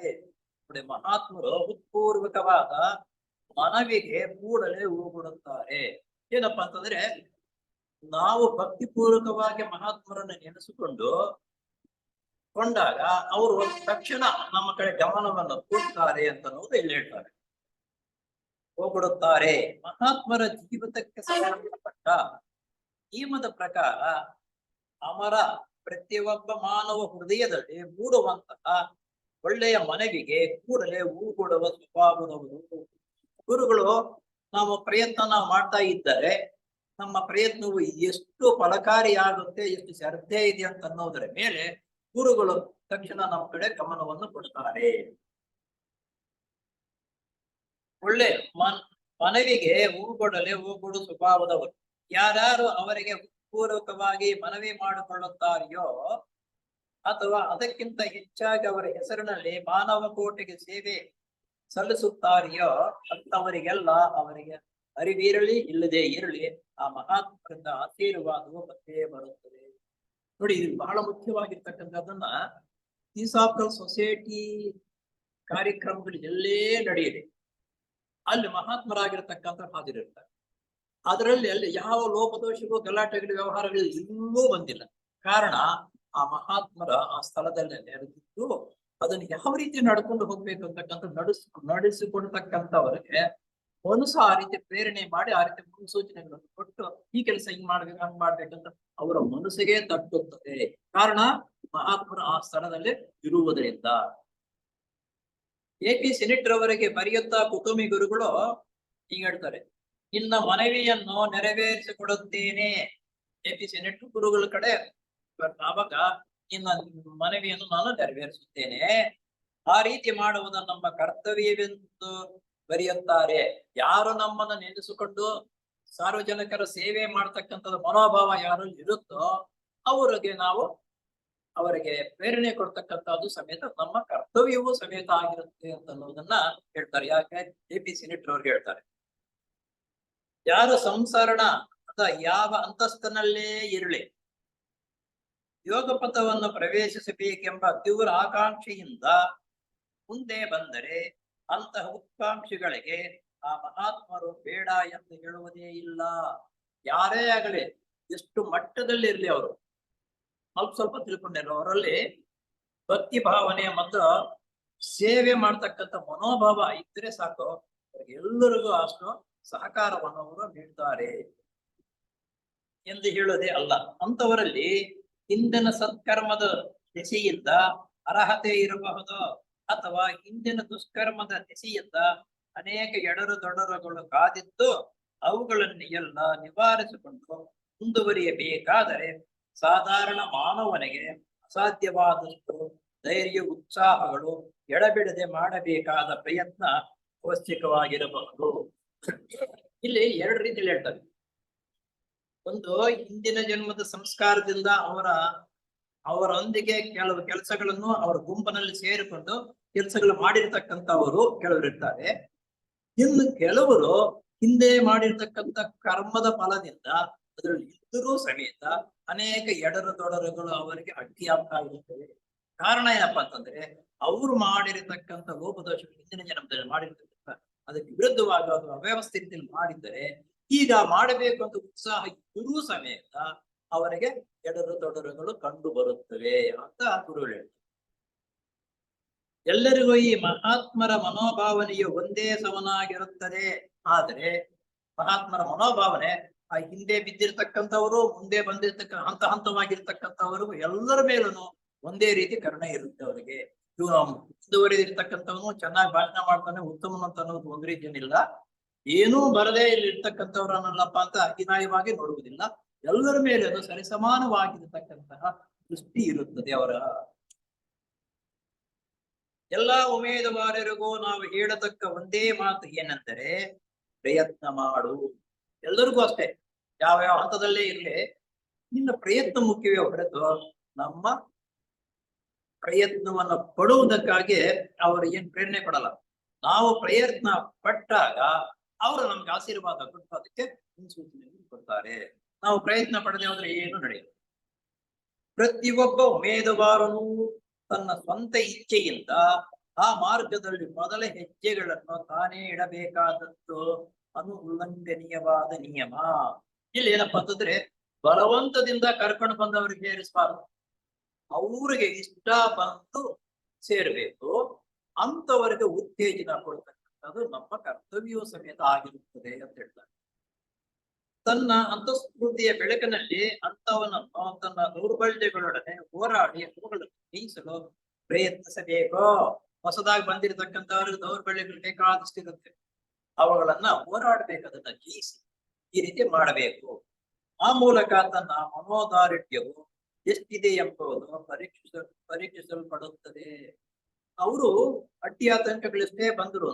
ಮಹಾತ್ಮರು ಉತ್ಪೂರ್ವಕವಾದ ಮನವಿಗೆ ಕೂಡಲೇ ಹೋಗುಡುತ್ತಾರೆ. ಏನಪ್ಪಾ ಅಂತಂದ್ರೆ, ನಾವು ಭಕ್ತಿಪೂರ್ವಕವಾಗಿ ಮಹಾತ್ಮರನ್ನು ಕೊಂಡಾಗ ಅವರು ತಕ್ಷಣ ನಮ್ಮ ಕಡೆ ಗಮನವನ್ನು ಕೊಡ್ತಾರೆ ಅಂತ ಅನ್ನೋದು ಇಲ್ಲಿ ಹೇಳ್ತಾರೆ. ಹೋಗುಡುತ್ತಾರೆ. ಮಹಾತ್ಮರ ಜೀವಿತಕ್ಕೆ ಸಂಬಂಧಪಟ್ಟ ನಿಯಮದ ಪ್ರಕಾರ ಅವರ ಪ್ರತಿಯೊಬ್ಬ ಮಾನವ ಹೃದಯದಲ್ಲಿ ಮೂಡುವಂತಹ ಒಳ್ಳೆಯ ಮನವಿಗೆ ಕೂಡಲೇ ಹೂಗೊಡುವ ಸ್ವಭಾವದವರು. ಗುರುಗಳು ನಾವು ಪ್ರಯತ್ನ ಮಾಡ್ತಾ ಇದ್ದರೆ ನಮ್ಮ ಪ್ರಯತ್ನವು ಎಷ್ಟು ಫಲಕಾರಿಯಾಗುತ್ತೆ, ಎಷ್ಟು ಶ್ರದ್ಧೆ ಇದೆ ಅಂತ ಅನ್ನೋದರ ಮೇಲೆ ಗುರುಗಳು ತಕ್ಷಣ ನಮ್ಮ ಕಡೆ ಗಮನವನ್ನು ಕೊಡ್ತಾರೆ. ಒಳ್ಳೆ ಮನವಿಗೆ ಹೂಗೊಡು ಸ್ವಭಾವದವರು. ಯಾರ್ಯಾರು ಅವರಿಗೆ ಪೂರ್ವಕವಾಗಿ ಮನವಿ ಮಾಡಿಕೊಳ್ಳುತ್ತಾರೆಯೋ ಅಥವಾ ಅದಕ್ಕಿಂತ ಹೆಚ್ಚಾಗಿ ಅವರ ಹೆಸರಿನಲ್ಲಿ ಮಾನವ ಕೋಟಿಗೆ ಸೇವೆ ಸಲ್ಲಿಸುತ್ತಾರೆಯೋ ಅಂತವರಿಗೆಲ್ಲ ಅವರಿಗೆ ಅರಿವಿರಲಿ ಇಲ್ಲದೆ ಇರಲಿ ಆ ಮಹಾತ್ಮರಿಂದ ಆಶೀರ್ವಾದವು ಬಂದೇ ಬರುತ್ತದೆ. ನೋಡಿ, ಇದು ಬಹಳ ಮುಖ್ಯವಾಗಿರ್ತಕ್ಕಂಥದ್ದನ್ನ ಥಿಯೋಸಾಫಿಕಲ್ ಸೊಸೈಟಿ ಕಾರ್ಯಕ್ರಮಗಳು ಎಲ್ಲೇ ನಡೆಯಲಿ ಅಲ್ಲಿ ಮಹಾತ್ಮರಾಗಿರ್ತಕ್ಕಂಥ ಹಾಜರಿರ್ತಾರೆ. ಅದರಲ್ಲಿ ಅಲ್ಲಿ ಯಾವ ಲೋಪದೋಷಗಳು, ಗಲಾಟೆಗಳು, ವ್ಯವಹಾರಗಳು ಎಲ್ಲೂ ಬಂದಿಲ್ಲ. ಕಾರಣ ಆ ಮಹಾತ್ಮರ ಆ ಸ್ಥಳದಲ್ಲಿ ನೆರೆದಿದ್ದು ಅದನ್ನು ಯಾವ ರೀತಿ ನಡ್ಕೊಂಡು ಹೋಗ್ಬೇಕು ಅಂತಕ್ಕಂಥ ನಡೆಸಿಕೊಡ್ತಕ್ಕಂಥವರಿಗೆ ಮನಸ್ಸು ಆ ರೀತಿ ಪ್ರೇರಣೆ ಮಾಡಿ ಆ ರೀತಿ ಮುನ್ಸೂಚನೆಗಳನ್ನು ಕೊಟ್ಟು ಈ ಕೆಲಸ ಹಿಂಗ್ ಮಾಡ್ಬೇಕು ಹಂಗ್ ಮಾಡ್ಬೇಕಂತ ಅವರ ಮನಸ್ಸಿಗೆ ತಟ್ಟುತ್ತದೆ. ಕಾರಣ ಮಹಾತ್ಮರ ಆ ಸ್ಥಳದಲ್ಲಿ ಇರುವುದರಿಂದ. ಎ ಪಿ ಸೆನೆಟ್ ರವರಿಗೆ ಬರೆಯುತ್ತಾ ಕುಟುಂಬಿ ಗುರುಗಳು ಹೀಗೆ ಹೇಳ್ತಾರೆ, ನಿನ್ನ ಮನವಿಯನ್ನು ನೆರವೇರಿಸಿಕೊಡುತ್ತೇನೆ. ಎ ಪಿ ಸೆನೆಟ್ ಗುರುಗಳ ಕಡೆ ಆವಾಗ ನಿನ್ನ ಮನವಿಯನ್ನು ನಾನು ನೆರವೇರಿಸುತ್ತೇನೆ. ಆ ರೀತಿ ಮಾಡುವುದು ನಮ್ಮ ಕರ್ತವ್ಯವೆಂದು ಬರೆಯುತ್ತಾರೆ. ಯಾರು ನಮ್ಮನ್ನು ನೆನೆಸಿಕೊಂಡು ಸಾರ್ವಜನಿಕರ ಸೇವೆ ಮಾಡ್ತಕ್ಕಂಥದ್ದು ಮನೋಭಾವ ಯಾರು ಇರುತ್ತೋ ಅವರಿಗೆ ಪ್ರೇರಣೆ ಕೊಡ್ತಕ್ಕಂಥದ್ದು ಸಮೇತ ನಮ್ಮ ಕರ್ತವ್ಯವೂ ಸಮೇತ ಆಗಿರುತ್ತೆ ಅಂತ ಅನ್ನೋದನ್ನ ಹೇಳ್ತಾರೆ. ಯಾಕೆ ಎ ಪಿ ಸೆನೆಟ್ ಅವ್ರಿಗೆ ಹೇಳ್ತಾರೆ, ಯಾರು ಸಂಸರಣ ಅಥವಾ ಯಾವ ಅಂತಸ್ತನಲ್ಲೇ ಇರಲಿ ಯೋಗ ಪಥವನ್ನು ಪ್ರವೇಶಿಸಬೇಕೆಂಬ ತೀವ್ರ ಆಕಾಂಕ್ಷೆಯಿಂದ ಮುಂದೆ ಬಂದರೆ ಅಂತಹ ಉತ್ಕಾಂಕ್ಷಿಗಳಿಗೆ ಆ ಮಹಾತ್ಮರು ಬೇಡ ಎಂದು ಹೇಳುವುದೇ ಇಲ್ಲ. ಯಾರೇ ಆಗಲಿ, ಎಷ್ಟು ಮಟ್ಟದಲ್ಲಿ ಇರ್ಲಿ, ಅವರು ಸ್ವಲ್ಪ ತಿಳ್ಕೊಂಡಿರೋ ಅವರಲ್ಲಿ ಭಕ್ತಿ ಭಾವನೆ ಮತ್ತು ಸೇವೆ ಮಾಡ್ತಕ್ಕಂಥ ಮನೋಭಾವ ಇದ್ರೆ ಸಾಕು, ಎಲ್ಲರಿಗೂ ಅಷ್ಟು ಸಹಕಾರವನ್ನು ಅವರು ನೀಡ್ತಾರೆ ಎಂದು ಹೇಳೋದೇ ಅಲ್ಲ. ಅಂತವರಲ್ಲಿ ಹಿಂದಿನ ಸತ್ಕರ್ಮದ ದೆಸೆಯಿಂದ ಅರ್ಹತೆ ಇರಬಹುದು ಅಥವಾ ಹಿಂದಿನ ದುಷ್ಕರ್ಮದ ದೆಸೆಯಿಂದ ಅನೇಕ ಎಡರು ಕಾದಿದ್ದು ಅವುಗಳನ್ನು ಎಲ್ಲ ನಿವಾರಿಸಿಕೊಂಡು ಮುಂದುವರಿಯಬೇಕಾದರೆ ಸಾಧಾರಣ ಮಾನವನಿಗೆ ಅಸಾಧ್ಯವಾದಷ್ಟು ಧೈರ್ಯ ಉತ್ಸಾಹಗಳು ಎಡಬಿಡದೆ ಮಾಡಬೇಕಾದ ಪ್ರಯತ್ನ ಅವಶ್ಯಕವಾಗಿರಬಹುದು. ಇಲ್ಲಿ ಎರಡು ರೀತಿಯಲ್ಲಿ ಹೇಳ್ತಾರೆ. ಒಂದು, ಹಿಂದಿನ ಜನ್ಮದ ಸಂಸ್ಕಾರದಿಂದ ಅವರೊಂದಿಗೆ ಕೆಲವು ಕೆಲಸಗಳನ್ನು ಅವರ ಗುಂಪಿನಲ್ಲಿ ಸೇರಿಕೊಂಡು ಕೆಲಸಗಳು ಮಾಡಿರ್ತಕ್ಕಂಥವರು ಕೆಲವರು ಇರ್ತಾರೆ. ಇನ್ನು ಕೆಲವರು ಹಿಂದೆ ಮಾಡಿರ್ತಕ್ಕಂಥ ಕರ್ಮದ ಫಲದಿಂದ ಅದರಲ್ಲಿ ಇದ್ದರೂ ಸಮೇತ ಅನೇಕ ಎಡರು ಅವರಿಗೆ ಅಡ್ಡಿಯಾಗ್ತಾ ಇರುತ್ತವೆ. ಕಾರಣ ಏನಪ್ಪಾ ಅಂತಂದ್ರೆ, ಅವರು ಮಾಡಿರತಕ್ಕಂಥ ಲೋಪದೋಷಗಳು ಹಿಂದಿನ ಜನ್ಮದಲ್ಲಿ ಮಾಡಿರ್ತಕ್ಕಂಥ ಅದಕ್ಕೆ ವಿರುದ್ಧವಾಗಿ ಅದು ಅವ್ಯವಸ್ಥೆ ರೀತಿಯಲ್ಲಿ ಮಾಡಿದ್ದರೆ ಈಗ ಮಾಡಬೇಕು ಅಂತ ಉತ್ಸಾಹ ಇದ್ದರೂ ಸಮೇತ ಅವರಿಗೆ ಎಡರು ಕಂಡು ಬರುತ್ತವೆ ಅಂತ ಗುರುಗಳು ಹೇಳ್ತಾರೆ. ಎಲ್ಲರಿಗೂ ಈ ಮಹಾತ್ಮರ ಮನೋಭಾವನೆಯು ಒಂದೇ ಸಮನಾಗಿರುತ್ತದೆ. ಆದರೆ ಮಹಾತ್ಮರ ಮನೋಭಾವನೆ ಆ ಹಿಂದೆ ಬಿದ್ದಿರ್ತಕ್ಕಂಥವರು, ಮುಂದೆ ಹಂತವಾಗಿರ್ತಕ್ಕಂಥವರು ಎಲ್ಲರ ಮೇಲೂ ಒಂದೇ ರೀತಿ ಕರುಣೆ ಇರುತ್ತೆ ಅವರಿಗೆ. ಇವರು ಮುಂದುವರೆದಿರ್ತಕ್ಕಂಥವನು ಚೆನ್ನಾಗಿ ಭಾಷಣ ಮಾಡ್ತಾನೆ, ಉತ್ತಮನು ಅಂತ ಅನ್ನೋದು ಒಂದು ರೀತಿಯೇನಿಲ್ಲ. ಏನೂ ಬರದೇ ಇಲ್ಲಿ ಇರ್ತಕ್ಕಂಥವ್ರನ್ನಲ್ಲಪ್ಪ ಅಂತ ಅಧಿನಾಯವಾಗಿ ನೋಡುವುದಿಲ್ಲ. ಎಲ್ಲರ ಮೇಲೇನು ಸರಿಸಮಾನವಾಗಿರತಕ್ಕಂತಹ ದೃಷ್ಟಿ ಇರುತ್ತದೆ ಅವರ. ಎಲ್ಲಾ ಉಮೇದುವಾರರಿಗೂ ನಾವು ಹೇಳತಕ್ಕ ಒಂದೇ ಮಾತು ಏನೆಂದರೆ, ಪ್ರಯತ್ನ ಮಾಡು. ಎಲ್ಲರಿಗೂ ಅಷ್ಟೇ, ಯಾವ ಹಂತದಲ್ಲೇ ಇರ್ಲಿ, ನಿನ್ನ ಪ್ರಯತ್ನ ಮುಖ್ಯವೇ ಹೊರತು ನಮ್ಮ ಪ್ರಯತ್ನವನ್ನು ಪಡುವುದಕ್ಕಾಗಿ ಅವರು ಏನ್ ಪ್ರೇರಣೆ ಕೊಡಲ್ಲ. ನಾವು ಪ್ರಯತ್ನ ಪಟ್ಟಾಗ ಅವರು ನಮ್ಗೆ ಆಶೀರ್ವಾದ ಕೊಟ್ಟು ಅದಕ್ಕೆ ಮುನ್ಸೂಚನೆ ಕೊಡ್ತಾರೆ. ನಾವು ಪ್ರಯತ್ನ ಪಡದೆ ಹೋದ್ರೆ ಏನು ನಡೆಯಲ್ಲ. ಪ್ರತಿಯೊಬ್ಬ ಉಮೇದುವಾರನು ತನ್ನ ಸ್ವಂತ ಇಚ್ಛೆಯಿಂದ ಆ ಮಾರ್ಗದಲ್ಲಿ ಮೊದಲ ಹೆಜ್ಜೆಗಳನ್ನು ತಾನೇ ಇಡಬೇಕಾದದ್ದು ಉಲ್ಲಂಘನೀಯವಾದ ನಿಯಮ. ಇಲ್ಲಿ ಏನಪ್ಪಾ ಅಂತಂದ್ರೆ, ಬಲವಂತದಿಂದ ಕರ್ಕೊಂಡು ಬಂದವರಿಗೆ ಸೇರಿಸಬಾರದು. ಅವ್ರಿಗೆ ಇಷ್ಟ ಬಂದು ಸೇರ್ಬೇಕು, ಅಂತವರಿಗೆ ಉತ್ತೇಜನ ಕೊಡ್ತಕ್ಕಂಥದ್ದು ನಮ್ಮ ಕರ್ತವ್ಯವೂ ಸಮೇತ ಆಗಿರುತ್ತದೆ ಅಂತ ಹೇಳ್ತಾರೆ. ತನ್ನ ಅಂತಸ್ಫೂರ್ತಿಯ ಬೆಳಕಿನಲ್ಲಿ ಅಂತವನನ್ನು ತನ್ನ ದೌರ್ಬಲ್ಯಗಳೊಡನೆ ಹೋರಾಡಿ ಅವುಗಳನ್ನು ಜಯಿಸಲು ಪ್ರಯತ್ನಿಸಬೇಕು. ಹೊಸದಾಗಿ ಬಂದಿರತಕ್ಕಂಥವ್ರಿಗೆ ದೌರ್ಬಲ್ಯಗಳು ಬೇಕಾದಷ್ಟಿರುತ್ತೆ, ಅವುಗಳನ್ನ ಹೋರಾಡ್ಬೇಕು, ಅದನ್ನ ಜಯಿಸಿ ಈ ರೀತಿ ಮಾಡಬೇಕು. ಆ ಮೂಲಕ ತನ್ನ ಮನೋದಾರಿಢ್ಯವು ಎಷ್ಟಿದೆ ಎಂಬುದು ಪರೀಕ್ಷಿಸಲ್ಪಡುತ್ತದೆ. ಅವರು ಅಡ್ಡಿ ಆತಂಕಗಳೆಷ್ಟೇ ಬಂದ್ರು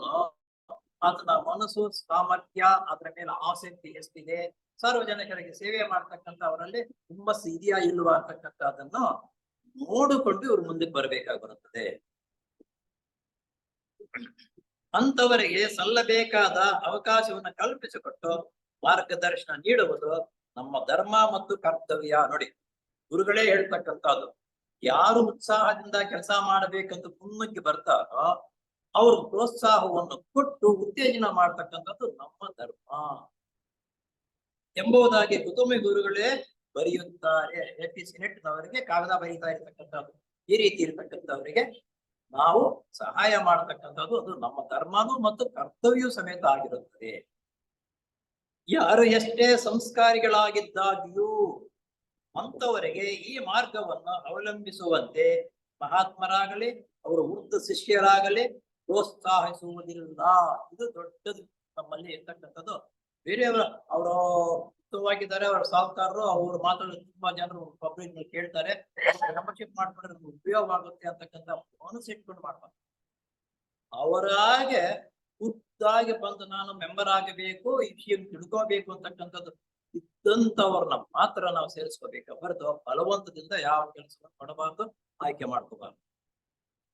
ಆತನ ಮನಸ್ಸು ಸಾಮರ್ಥ್ಯ, ಅದರ ಮೇಲೆ ಆಸಕ್ತಿ ಎಷ್ಟಿದೆ, ಸಾರ್ವಜನಿಕರಿಗೆ ಸೇವೆ ಮಾಡ್ತಕ್ಕಂಥ ಅವರಲ್ಲಿ ಹುಮ್ಮಸ್ಸು ಇದೆಯಾ ಇಲ್ವಾ ಅಂತಕ್ಕಂಥದ್ದನ್ನು ನೋಡಿಕೊಂಡು ಇವರು ಮುಂದಕ್ಕೆ ಬರಬೇಕಾಗಿ ಬರುತ್ತದೆ. ಅಂತವರಿಗೆ ಸಲ್ಲಬೇಕಾದ ಅವಕಾಶವನ್ನು ಕಲ್ಪಿಸಿಕೊಟ್ಟು ಮಾರ್ಗದರ್ಶನ ನೀಡುವುದು ನಮ್ಮ ಧರ್ಮ ಮತ್ತು ಕರ್ತವ್ಯ. ನೋಡಿ, ಗುರುಗಳೇ ಹೇಳ್ತಕ್ಕಂಥದ್ದು, ಯಾರು ಉತ್ಸಾಹದಿಂದ ಕೆಲಸ ಮಾಡಬೇಕಂತ ಮುನ್ನುಗ್ಗಿ ಬರ್ತಾರೋ ಅವ್ರ ಪ್ರೋತ್ಸಾಹವನ್ನು ಕೊಟ್ಟು ಉತ್ತೇಜನ ಮಾಡ್ತಕ್ಕಂಥದ್ದು ನಮ್ಮ ಧರ್ಮ ಎಂಬುದಾಗಿ ಕುಟುಂಬ ಗುರುಗಳೇ ಬರೆಯುತ್ತಾರೆ. ಎಪಿ ಸಿನೆಟ್ನವರಿಗೆ ಕಾಗದ ಬರೀತಾ ಇರ್ತಕ್ಕಂಥದ್ದು. ಈ ರೀತಿ ಇರ್ತಕ್ಕಂಥವರಿಗೆ ನಾವು ಸಹಾಯ ಮಾಡತಕ್ಕಂಥದ್ದು ಅದು ನಮ್ಮ ಧರ್ಮನೂ ಮತ್ತು ಕರ್ತವ್ಯ ಸಮೇತ ಆಗಿರುತ್ತದೆ. ಯಾರು ಎಷ್ಟೇ ಸಂಸ್ಕಾರಿಗಳಾಗಿದ್ದಾಗಿಯೂ ಅಂತವರಿಗೆ ಈ ಮಾರ್ಗವನ್ನು ಅವಲಂಬಿಸುವಂತೆ ಮಹಾತ್ಮರಾಗಲಿ ಅವರ ವೃದ್ಧ ಶಿಷ್ಯರಾಗಲಿ ಪ್ರೋತ್ಸಾಹಿಸುವುದಿಲ್ಲ. ಇದು ದೊಡ್ಡದು ನಮ್ಮಲ್ಲಿ ಇರ್ತಕ್ಕಂಥದ್ದು. ಬೇರೆಯವರು ಅವರು ಉತ್ತಮವಾಗಿದ್ದಾರೆ, ಅವರ ಸಾಹುಕಾರರು, ಅವ್ರ ಮಾತಾಡೋ ತುಂಬಾ ಜನರು ಪಬ್ಲಿಕ್ ಕೇಳ್ತಾರೆ, ಮೆಂಬರ್ಶಿಪ್ ಮಾಡ್ಕೊಂಡ್ರೆ ನಮ್ಗೆ ಉಪಯೋಗ ಆಗುತ್ತೆ ಅಂತಕ್ಕಂಥ ಮನಸ್ಸು ಇಟ್ಕೊಂಡು ಮಾಡ್ತಾರೆ. ಅವರಾಗೆ ಖುದ್ದಾಗಿ ಬಂದು ನಾನು ಮೆಂಬರ್ ಆಗಬೇಕು, ಈ ವಿಷಯ ತಿಳ್ಕೋಬೇಕು ಅಂತಕ್ಕಂಥದ್ದು ಇದ್ದಂಥವ್ರನ್ನ ಮಾತ್ರ ನಾವು ಸೇರಿಸ್ಕೋಬೇಕು ಹೊರತು ಬಲವಂತದಿಂದ ಯಾವ ಕೆಲಸವನ್ನು ಮಾಡಬಾರ್ದು, ಆಯ್ಕೆ ಮಾಡ್ಕೋಬಾರ್ದು.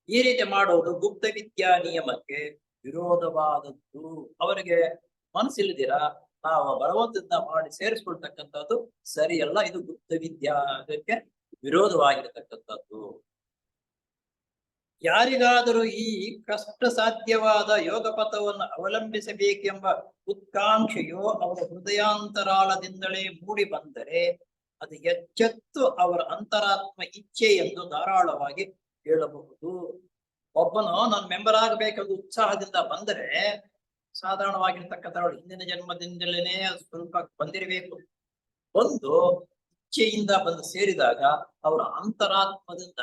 ಈ ರೀತಿ ಮಾಡುವುದು ಗುಪ್ತ ವಿದ್ಯಾ ನಿಯಮಕ್ಕೆ ವಿರೋಧವಾದದ್ದು. ಅವರಿಗೆ ಮನಸ್ಸಿಲ್ಲದಿರ ನಾವು ಬಲವಂತದಿಂದ ಮಾಡಿ ಸೇರಿಸ್ಕೊಳ್ತಕ್ಕಂಥದ್ದು ಸರಿಯಲ್ಲ. ಇದು ಗುಪ್ತ ವಿದ್ಯಾಕ್ಕೆ ವಿರೋಧವಾಗಿರತಕ್ಕಂಥದ್ದು. ಯಾರಿಗಾದರೂ ಈ ಕಷ್ಟ ಸಾಧ್ಯವಾದ ಯೋಗ ಪಥವನ್ನು ಅವಲಂಬಿಸಬೇಕೆಂಬ ಉತ್ಕಾಂಕ್ಷೆಯು ಅವರ ಹೃದಯಾಂತರಾಳದಿಂದಲೇ ಮೂಡಿ ಬಂದರೆ ಅದು ಎಚ್ಚೆತ್ತು ಅವರ ಅಂತರಾತ್ಮ ಇಚ್ಛೆ ಎಂದು ಧಾರಾಳವಾಗಿ ಹೇಳಬಹುದು. ಒಬ್ಬನು ನಾನು ಮೆಂಬರ್ ಆಗಬೇಕೆಂದು ಉತ್ಸಾಹದಿಂದ ಬಂದರೆ ಸಾಧಾರಣವಾಗಿರ್ತಕ್ಕಂಥ ಹಿಂದಿನ ಜನ್ಮದಿಂದಲೇ ಸ್ವಲ್ಪ ಬಂದಿರಬೇಕು. ಒಂದು ಇಚ್ಛೆಯಿಂದ ಬಂದು ಸೇರಿದಾಗ ಅವರ ಅಂತರಾತ್ಮದಿಂದ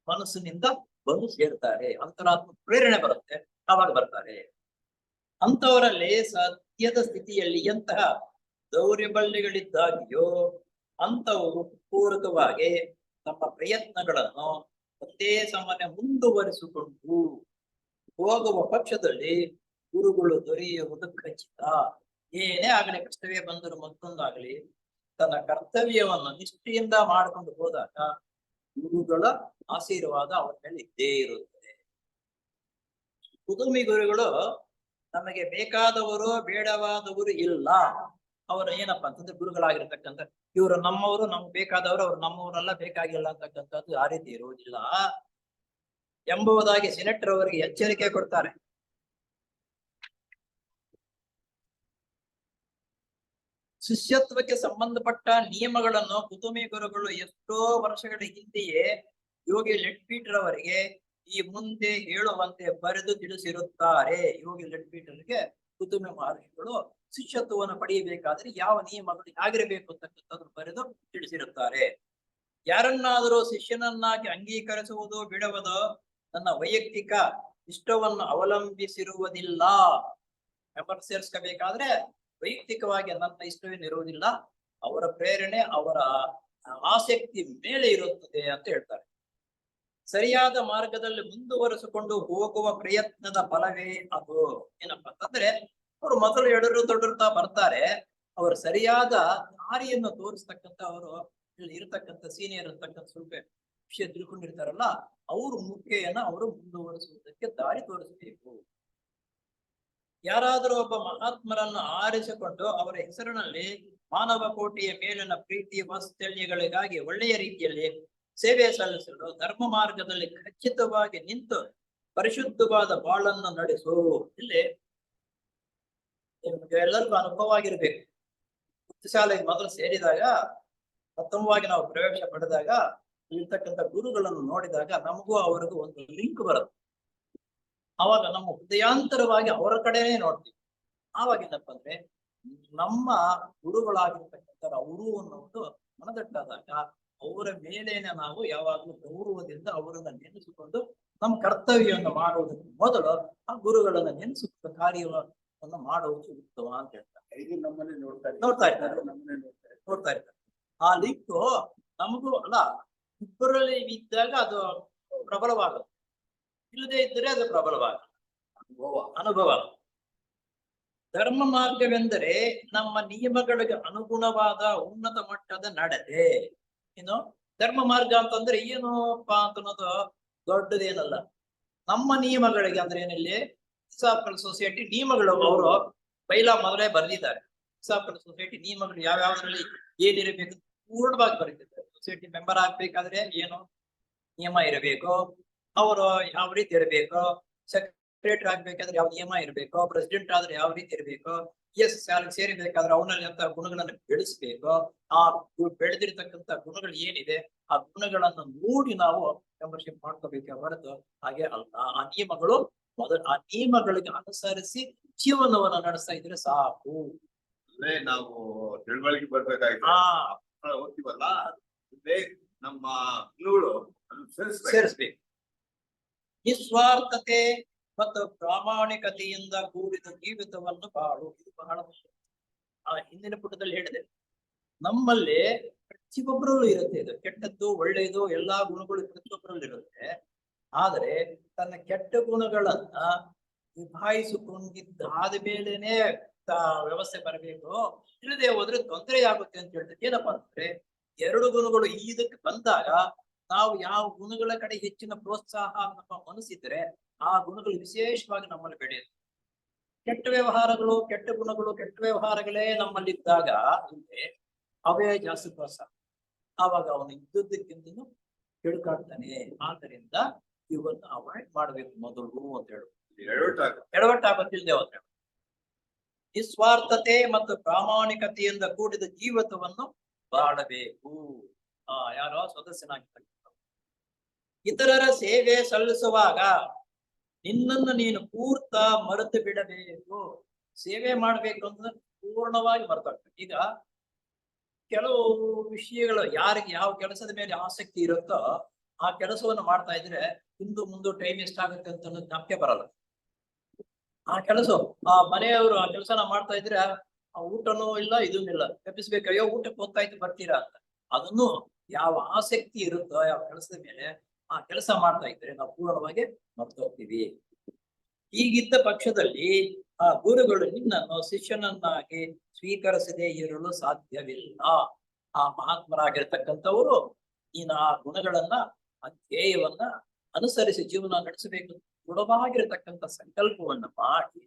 ಮನಸ್ಸಿನಿಂದ ಬಂದು ಸೇರ್ತಾರೆ. ಅಂತರಾತ್ಮ ಪ್ರೇರಣೆ ಬರುತ್ತೆ, ಆವಾಗ ಬರ್ತಾರೆ. ಅಂತವರಲ್ಲಿ ಸದ್ಯದ ಸ್ಥಿತಿಯಲ್ಲಿ ಎಂತಹ ದೌರ್ಬಲ್ಯಗಳಿದ್ದಾಗಿಯೋ ಅಂತವರು ಪೂರಕವಾಗಿ ತಮ್ಮ ಪ್ರಯತ್ನಗಳನ್ನು ಒಂದೇ ಸಮನೆ ಮುಂದುವರಿಸಿಕೊಂಡು ಹೋಗುವ ಪಕ್ಷದಲ್ಲಿ ಗುರುಗಳು ದೊರೆಯುವುದು ಖಚಿತ. ಏನೇ ಆಗಲಿ, ಕಷ್ಟವೇ ಬಂದರೂ ಮತ್ತೊಂದಾಗಲಿ ತನ್ನ ಕರ್ತವ್ಯವನ್ನು ನಿಷ್ಠೆಯಿಂದ ಮಾಡಿಕೊಂಡು ಹೋದಾಗ ಗುರುಗಳ ಆಶೀರ್ವಾದ ಅವರ ಮೇಲೆ ಇದ್ದೇ ಇರುತ್ತದೆ. ಕುಟುಂಬಿ ಗುರುಗಳು ನಮಗೆ ಬೇಕಾದವರು ಬೇಡವಾದವರು ಇಲ್ಲ. ಅವರು ಏನಪ್ಪಾ ಅಂತಂದ್ರೆ ಗುರುಗಳಾಗಿರ್ತಕ್ಕಂಥ ಇವರು ನಮ್ಮವರು, ನಮ್ಗೆ ಬೇಕಾದವರು, ಅವ್ರು ನಮ್ಮವರೆಲ್ಲ ಬೇಕಾಗಿಲ್ಲ ಅಂತಕ್ಕಂಥದ್ದು ಆ ರೀತಿ ಇರುವುದಿಲ್ಲ ಎಂಬುದಾಗಿ ಸಿನೆಟರ್ ಅವರಿಗೆ ಎಚ್ಚರಿಕೆ ಕೊಡ್ತಾರೆ. ಶಿಷ್ಯತ್ವಕ್ಕೆ ಸಂಬಂಧಪಟ್ಟ ನಿಯಮಗಳನ್ನು ಕುಟುಂಬಿ ಗುರುಗಳು ಎಷ್ಟೋ ವರ್ಷಗಳ ಹಿಂದೆಯೇ ಯೋಗಿ ಲೆಟ್ಪೀಟರ್ ಅವರಿಗೆ ಈ ಮುಂದೆ ಹೇಳುವಂತೆ ಬರೆದು ತಿಳಿಸಿರುತ್ತಾರೆ. ಯೋಗಿ ಲೆಟ್ಪೀಟರ್ಗೆ ಕುಟುಂಬಿ ಮಹರ್ಷಿಗಳು ಶಿಷ್ಯತ್ವವನ್ನು ಪಡೆಯಬೇಕಾದ್ರೆ ಯಾವ ನಿಯಮಗಳು ಆಗಿರಬೇಕು ಅಂತಕ್ಕಂಥದ್ದು ಬರೆದು ತಿಳಿಸಿರುತ್ತಾರೆ. ಯಾರನ್ನಾದರೂ ಶಿಷ್ಯನನ್ನಾಗಿ ಅಂಗೀಕರಿಸುವುದು ಬಿಡುವುದು ನನ್ನ ವೈಯಕ್ತಿಕ ಇಷ್ಟವನ್ನು ಅವಲಂಬಿಸಿರುವುದಿಲ್ಲ. ಮೆಂಬರ್ ಸೇರಿಸ್ಕೋಬೇಕಾದ್ರೆ ವೈಯಕ್ತಿಕವಾಗಿ ನನ್ನ ಇಷ್ಟವೇನಿರುವುದಿಲ್ಲ, ಅವರ ಪ್ರೇರಣೆ ಅವರ ಆಸಕ್ತಿ ಮೇಲೆ ಇರುತ್ತದೆ ಅಂತ ಹೇಳ್ತಾರೆ. ಸರಿಯಾದ ಮಾರ್ಗದಲ್ಲಿ ಮುಂದುವರೆಸಿಕೊಂಡು ಹೋಗುವ ಪ್ರಯತ್ನದ ಫಲವೇ ಅದು. ಏನಪ್ಪಾ ಅಂತಂದ್ರೆ ಅವರು ಮೊದಲು ಎಡರು ದೊಡ್ಡರುತ್ತಾ ಬರ್ತಾರೆ, ಅವರು ಸರಿಯಾದ ದಾರಿಯನ್ನು ತೋರಿಸ್ತಕ್ಕಂಥ ಅವರು ಇರತಕ್ಕಂಥ ಸೀನಿಯರ್ ಅಂತಕ್ಕಂಥ ಸ್ವಲ್ಪ ವಿಷಯ ತಿಳ್ಕೊಂಡಿರ್ತಾರಲ್ಲ, ಅವ್ರ ಮುಖ್ಯನ ಅವರು ಮುಂದುವರಿಸುವುದಕ್ಕೆ ದಾರಿ ತೋರಿಸಬೇಕು. ಯಾರಾದರೂ ಒಬ್ಬ ಮಹಾತ್ಮರನ್ನು ಆರಿಸಿಕೊಂಡು ಅವರ ಹೆಸರಿನಲ್ಲಿ ಮಾನವ ಕೋಟಿಯ ಮೇಲಿನ ಪ್ರೀತಿ ವಾತ್ಸಲ್ಯಗಳಿಗಾಗಿ ಒಳ್ಳೆಯ ರೀತಿಯಲ್ಲಿ ಸೇವೆ ಸಲ್ಲಿಸಲು ಧರ್ಮ ಮಾರ್ಗದಲ್ಲಿ ಖಚಿತವಾಗಿ ನಿಂತು ಪರಿಶುದ್ಧವಾದ ಬಾಳನ್ನು ನಡೆಸು. ಇಲ್ಲಿ ಎಲ್ಲರಿಗೂ ಅನುಭವ ಆಗಿರ್ಬೇಕು. ಶಾಲೆಗೆ ಮೊದಲು ಸೇರಿದಾಗ, ಪ್ರಥಮವಾಗಿ ನಾವು ಪ್ರವೇಶ ಪಡೆದಾಗ ಇರ್ತಕ್ಕಂಥ ಗುರುಗಳನ್ನು ನೋಡಿದಾಗ ನಮಗೂ ಅವರಿಗೂ ಒಂದು ಲಿಂಕ್ ಬರುತ್ತೆ. ಆವಾಗ ನಮ್ಮ ಹೃದಯಾಂತರವಾಗಿ ಅವರ ಕಡೆನೇ ನೋಡ್ತೀವಿ. ಆವಾಗ ಏನಪ್ಪ ಅಂದ್ರೆ ನಮ್ಮ ಗುರುಗಳಾಗಿರ್ತಕ್ಕಂಥ ಅವರು ಅನ್ನೋದು ಮನದಟ್ಟಾದಾಗ ಅವರ ಮೇಲೇನೆ ನಾವು ಯಾವಾಗಲೂ ಗೌರವದಿಂದ ಅವರನ್ನ ನೆನೆಸಿಕೊಂಡು ನಮ್ಮ ಕರ್ತವ್ಯವನ್ನು ಮಾಡುವುದಕ್ಕೆ ಮೊದಲು ಆ ಗುರುಗಳನ್ನ ನೆನೆಸುತ್ತ ಕಾರ್ಯವನ್ನು ಮಾಡುವುದು ಉತ್ತಮ ಅಂತ ಹೇಳ್ತಾರೆ. ನಮ್ಮನೆ ನೋಡ್ತಾ ಇರ್ತಾರೆ. ಆ ಲಿಂಕು ನಮಗೂ ಅಲ್ಲ, ಇಬ್ಬರಲ್ಲಿ ಇದ್ದಾಗ ಅದು ಪ್ರಬಲವಾಗುತ್ತೆ, ಇಲ್ಲದೆ ಇದ್ದರೆ ಅದು ಪ್ರಬಲವಾಗುತ್ತೆ. ಅನುಭವ. ಧರ್ಮ ಮಾರ್ಗವೆಂದರೆ ನಮ್ಮ ನಿಯಮಗಳಿಗೆ ಅನುಗುಣವಾದ ಉನ್ನತ ಮಟ್ಟದ ನಡತೆ. ಏನು ಧರ್ಮ ಮಾರ್ಗ ಅಂತಂದ್ರೆ ಏನಪ್ಪ ಅಂತ ಅನ್ನೋದು ದೊಡ್ಡದೇನಲ್ಲ. ನಮ್ಮ ನಿಯಮಗಳಿಗೆ ಅಂದ್ರೆ ಏನಲ್ಲಿ ಹಿಸಾಬ್ಕಲ್ ಸೊಸೈಟಿ ನಿಯಮಗಳು ಅವರು ಬೈಲಾ ಮೊದಲೇ ಬರೆದಿದ್ದಾರೆ. ಹಿಸಾಬ್ಕಲ್ ಸೊಸೈಟಿ ನಿಯಮಗಳು ಯಾವ್ಯಾವ್ದ್ರಲ್ಲಿ ಏನಿರಬೇಕು ಪೂರ್ಣವಾಗಿ ಬರೆದಿದ್ದಾರೆ. ಸೊಸೈಟಿ ಮೆಂಬರ್ ಆಗ್ಬೇಕಾದ್ರೆ ಏನು ನಿಯಮ ಇರಬೇಕು, ಅವರು ಯಾವ ರೀತಿ ಇರಬೇಕು, ಸೆಕ್ರೆಟರಿ ಆಗ್ಬೇಕಾದ್ರೆ ಯಾವ ನಿಯಮ ಇರಬೇಕು, ಪ್ರೆಸಿಡೆಂಟ್ ಆದ್ರೆ ಯಾವ ರೀತಿ ಇರಬೇಕು, ಸೇರಿಬೇಕಾದ್ರೆ ಅವನಲ್ಲಿ ಅಂತ ಗುಣಗಳನ್ನು ಬೆಳೆಸ್ಬೇಕು. ಆ ಬೆಳೆದಿರ್ತಕ್ಕಂಥ ಗುಣಗಳು ಏನಿದೆ ಆ ಗುಣಗಳನ್ನು ನೋಡಿ ನಾವು ಮೆಂಬರ್ಶಿಪ್ ಮಾಡ್ಕೋಬೇಕೆ ಹೊರತು ಹಾಗೆ ಅಲ್ಲ. ಆ ನಿಯಮಗಳು ಆ ನಿಯಮಗಳಿಗೆ ಅನುಸರಿಸಿ ಜೀವನವನ್ನು ನಡೆಸ್ತಾ ಇದ್ರೆ ಸಾಕು. ಅಂದ್ರೆ ನಾವು ತಿಳುವಳಿಕೆ ಬರ್ಬೇಕಾಗಿದೆ. ಓದ್ತೀವಲ್ಲ ನಮ್ಮ ಗುಣಗಳು ಸೇರಿಸ್ಬೇಕು. ನಿಸ್ವಾರ್ಥತೆ ಮತ್ತು ಪ್ರಾಮಾಣಿಕತೆಯಿಂದ ಕೂಡಿದ ಜೀವಿತವನ್ನು ಬಾಳು. ಇದು ಬಹಳ ಮುಖ್ಯ. ಹಿಂದಿನ ಪುಟದಲ್ಲಿ ಹೇಳಿದೆ, ನಮ್ಮಲ್ಲಿ ಪ್ರತಿಯೊಬ್ಬರಲ್ಲೂ ಇರುತ್ತೆ ಇದು. ಕೆಟ್ಟದ್ದು ಒಳ್ಳೆಯದು ಎಲ್ಲಾ ಗುಣಗಳು ಪ್ರತಿಯೊಬ್ಬರಲ್ಲಿ ಇರುತ್ತೆ. ಆದರೆ ತನ್ನ ಕೆಟ್ಟ ಗುಣಗಳನ್ನ ನಿಭಾಯಿಸಿಕೊಂಡಿದ್ದಾದ ಮೇಲೇನೆ ವ್ಯವಸ್ಥೆ ಬರಬೇಕು. ಇಲ್ಲದೆ ಹೋದ್ರೆ ತೊಂದರೆ ಆಗುತ್ತೆ ಅಂತ ಹೇಳ್ತಾರೆ. ಏನಪ್ಪಾ ಅಂದ್ರೆ ಎರಡು ಗುಣಗಳು ಇದಕ್ಕೆ ಬಂದಾಗ ನಾವು ಯಾವ ಗುಣಗಳ ಕಡೆ ಹೆಚ್ಚಿನ ಪ್ರೋತ್ಸಾಹ ನಮ್ಮ ಮನಸ್ಸಿದ್ರೆ ಆ ಗುಣಗಳು ವಿಶೇಷವಾಗಿ ನಮ್ಮಲ್ಲಿ ಬೆಳೆಯುತ್ತೆ. ಕೆಟ್ಟ ವ್ಯವಹಾರಗಳು, ಕೆಟ್ಟ ಗುಣಗಳು, ಕೆಟ್ಟ ವ್ಯವಹಾರಗಳೇ ನಮ್ಮಲ್ಲಿದ್ದಾಗ ಅವೇ ಜಾಸ್ತಿ ಪ್ರೋತ್ಸಾಹ. ಆವಾಗ ಅವನು ಇದ್ದದ್ದಕ್ಕಿಂತ ಕೆಡುಕಾಡ್ತಾನೆ. ಆದ್ದರಿಂದ ಇವನ್ನು ಅವಾಯ್ಡ್ ಮಾಡ್ಬೇಕು ಮೊದಲು ಅಂತ ಹೇಳು. ಎಡವಟ್ಟಾಗುತ್ತಿಲ್ಲದೆ ಹೋದ್ರೆ ನಿಸ್ವಾರ್ಥತೆ ಮತ್ತು ಪ್ರಾಮಾಣಿಕತೆಯಿಂದ ಕೂಡಿದ ಜೀವಿತವನ್ನು ಬಾಳಬೇಕು. ಯಾರೋ ಸದಸ್ಯನಾಗಿರ್ತಕ್ಕಂಥ ಇತರರ ಸೇವೆ ಸಲ್ಲಿಸುವಾಗ ನಿನ್ನನ್ನು ನೀನು ಪೂರ್ತ ಮರೆತು ಬಿಡಬೇಕು. ಸೇವೆ ಮಾಡ್ಬೇಕು ಅಂದ್ರೆ ಪೂರ್ಣವಾಗಿ ಮರೆತಾಗ್ತದೆ. ಈಗ ಕೆಲವು ವಿಷಯಗಳು ಯಾರಿಗೆ ಯಾವ ಕೆಲಸದ ಮೇಲೆ ಆಸಕ್ತಿ ಇರುತ್ತೋ ಆ ಕೆಲಸವನ್ನು ಮಾಡ್ತಾ ಇದ್ರೆ ಹಿಂದು ಮುಂದೆ ಟೈಮ್ ಎಷ್ಟಾಗುತ್ತೆ ಅಂತ ಅನ್ನೋದು ಜ್ಞಾಪಕ ಬರಲ್ಲ. ಆ ಕೆಲಸ ಆ ಮನೆಯವರು ಆ ಕೆಲಸನ ಮಾಡ್ತಾ ಇದ್ರೆ ಆ ಊಟನೂ ಇಲ್ಲ ಇದನ್ನೂ ಇಲ್ಲ, ತಪ್ಪಿಸ್ಬೇಕು, ಅಯ್ಯೋ ಊಟಕ್ಕೆ ಹೋಗ್ತಾಯ್ತು ಬರ್ತೀರಾ ಅಂತ. ಅದನ್ನು ಯಾವ ಆಸಕ್ತಿ ಇರುತ್ತೋ ಯಾವ ಕೆಲಸದ ಮೇಲೆ ಆ ಕೆಲಸ ಮಾಡ್ತಾ ಇದ್ರೆ ನಾವು ಪೂರ್ಣವಾಗಿ ಮರ್ತು ಹೋಗ್ತೀವಿ. ಹೀಗಿದ್ದ ಪಕ್ಷದಲ್ಲಿ ಆ ಗುರುಗಳು ನಿನ್ನನ್ನು ಶಿಷ್ಯನನ್ನಾಗಿ ಸ್ವೀಕರಿಸದೇ ಇರಲು ಸಾಧ್ಯವಿಲ್ಲ. ಆ ಮಹಾತ್ಮರಾಗಿರ್ತಕ್ಕಂಥವರು ನೀನು ಆ ಗುಣಗಳನ್ನ ಆ ಧ್ಯೇಯವನ್ನ ಅನುಸರಿಸಿ ಜೀವನ ನಡೆಸಬೇಕು ದೃಢವಾಗಿರತಕ್ಕಂಥ ಸಂಕಲ್ಪವನ್ನ ಮಾಡಿ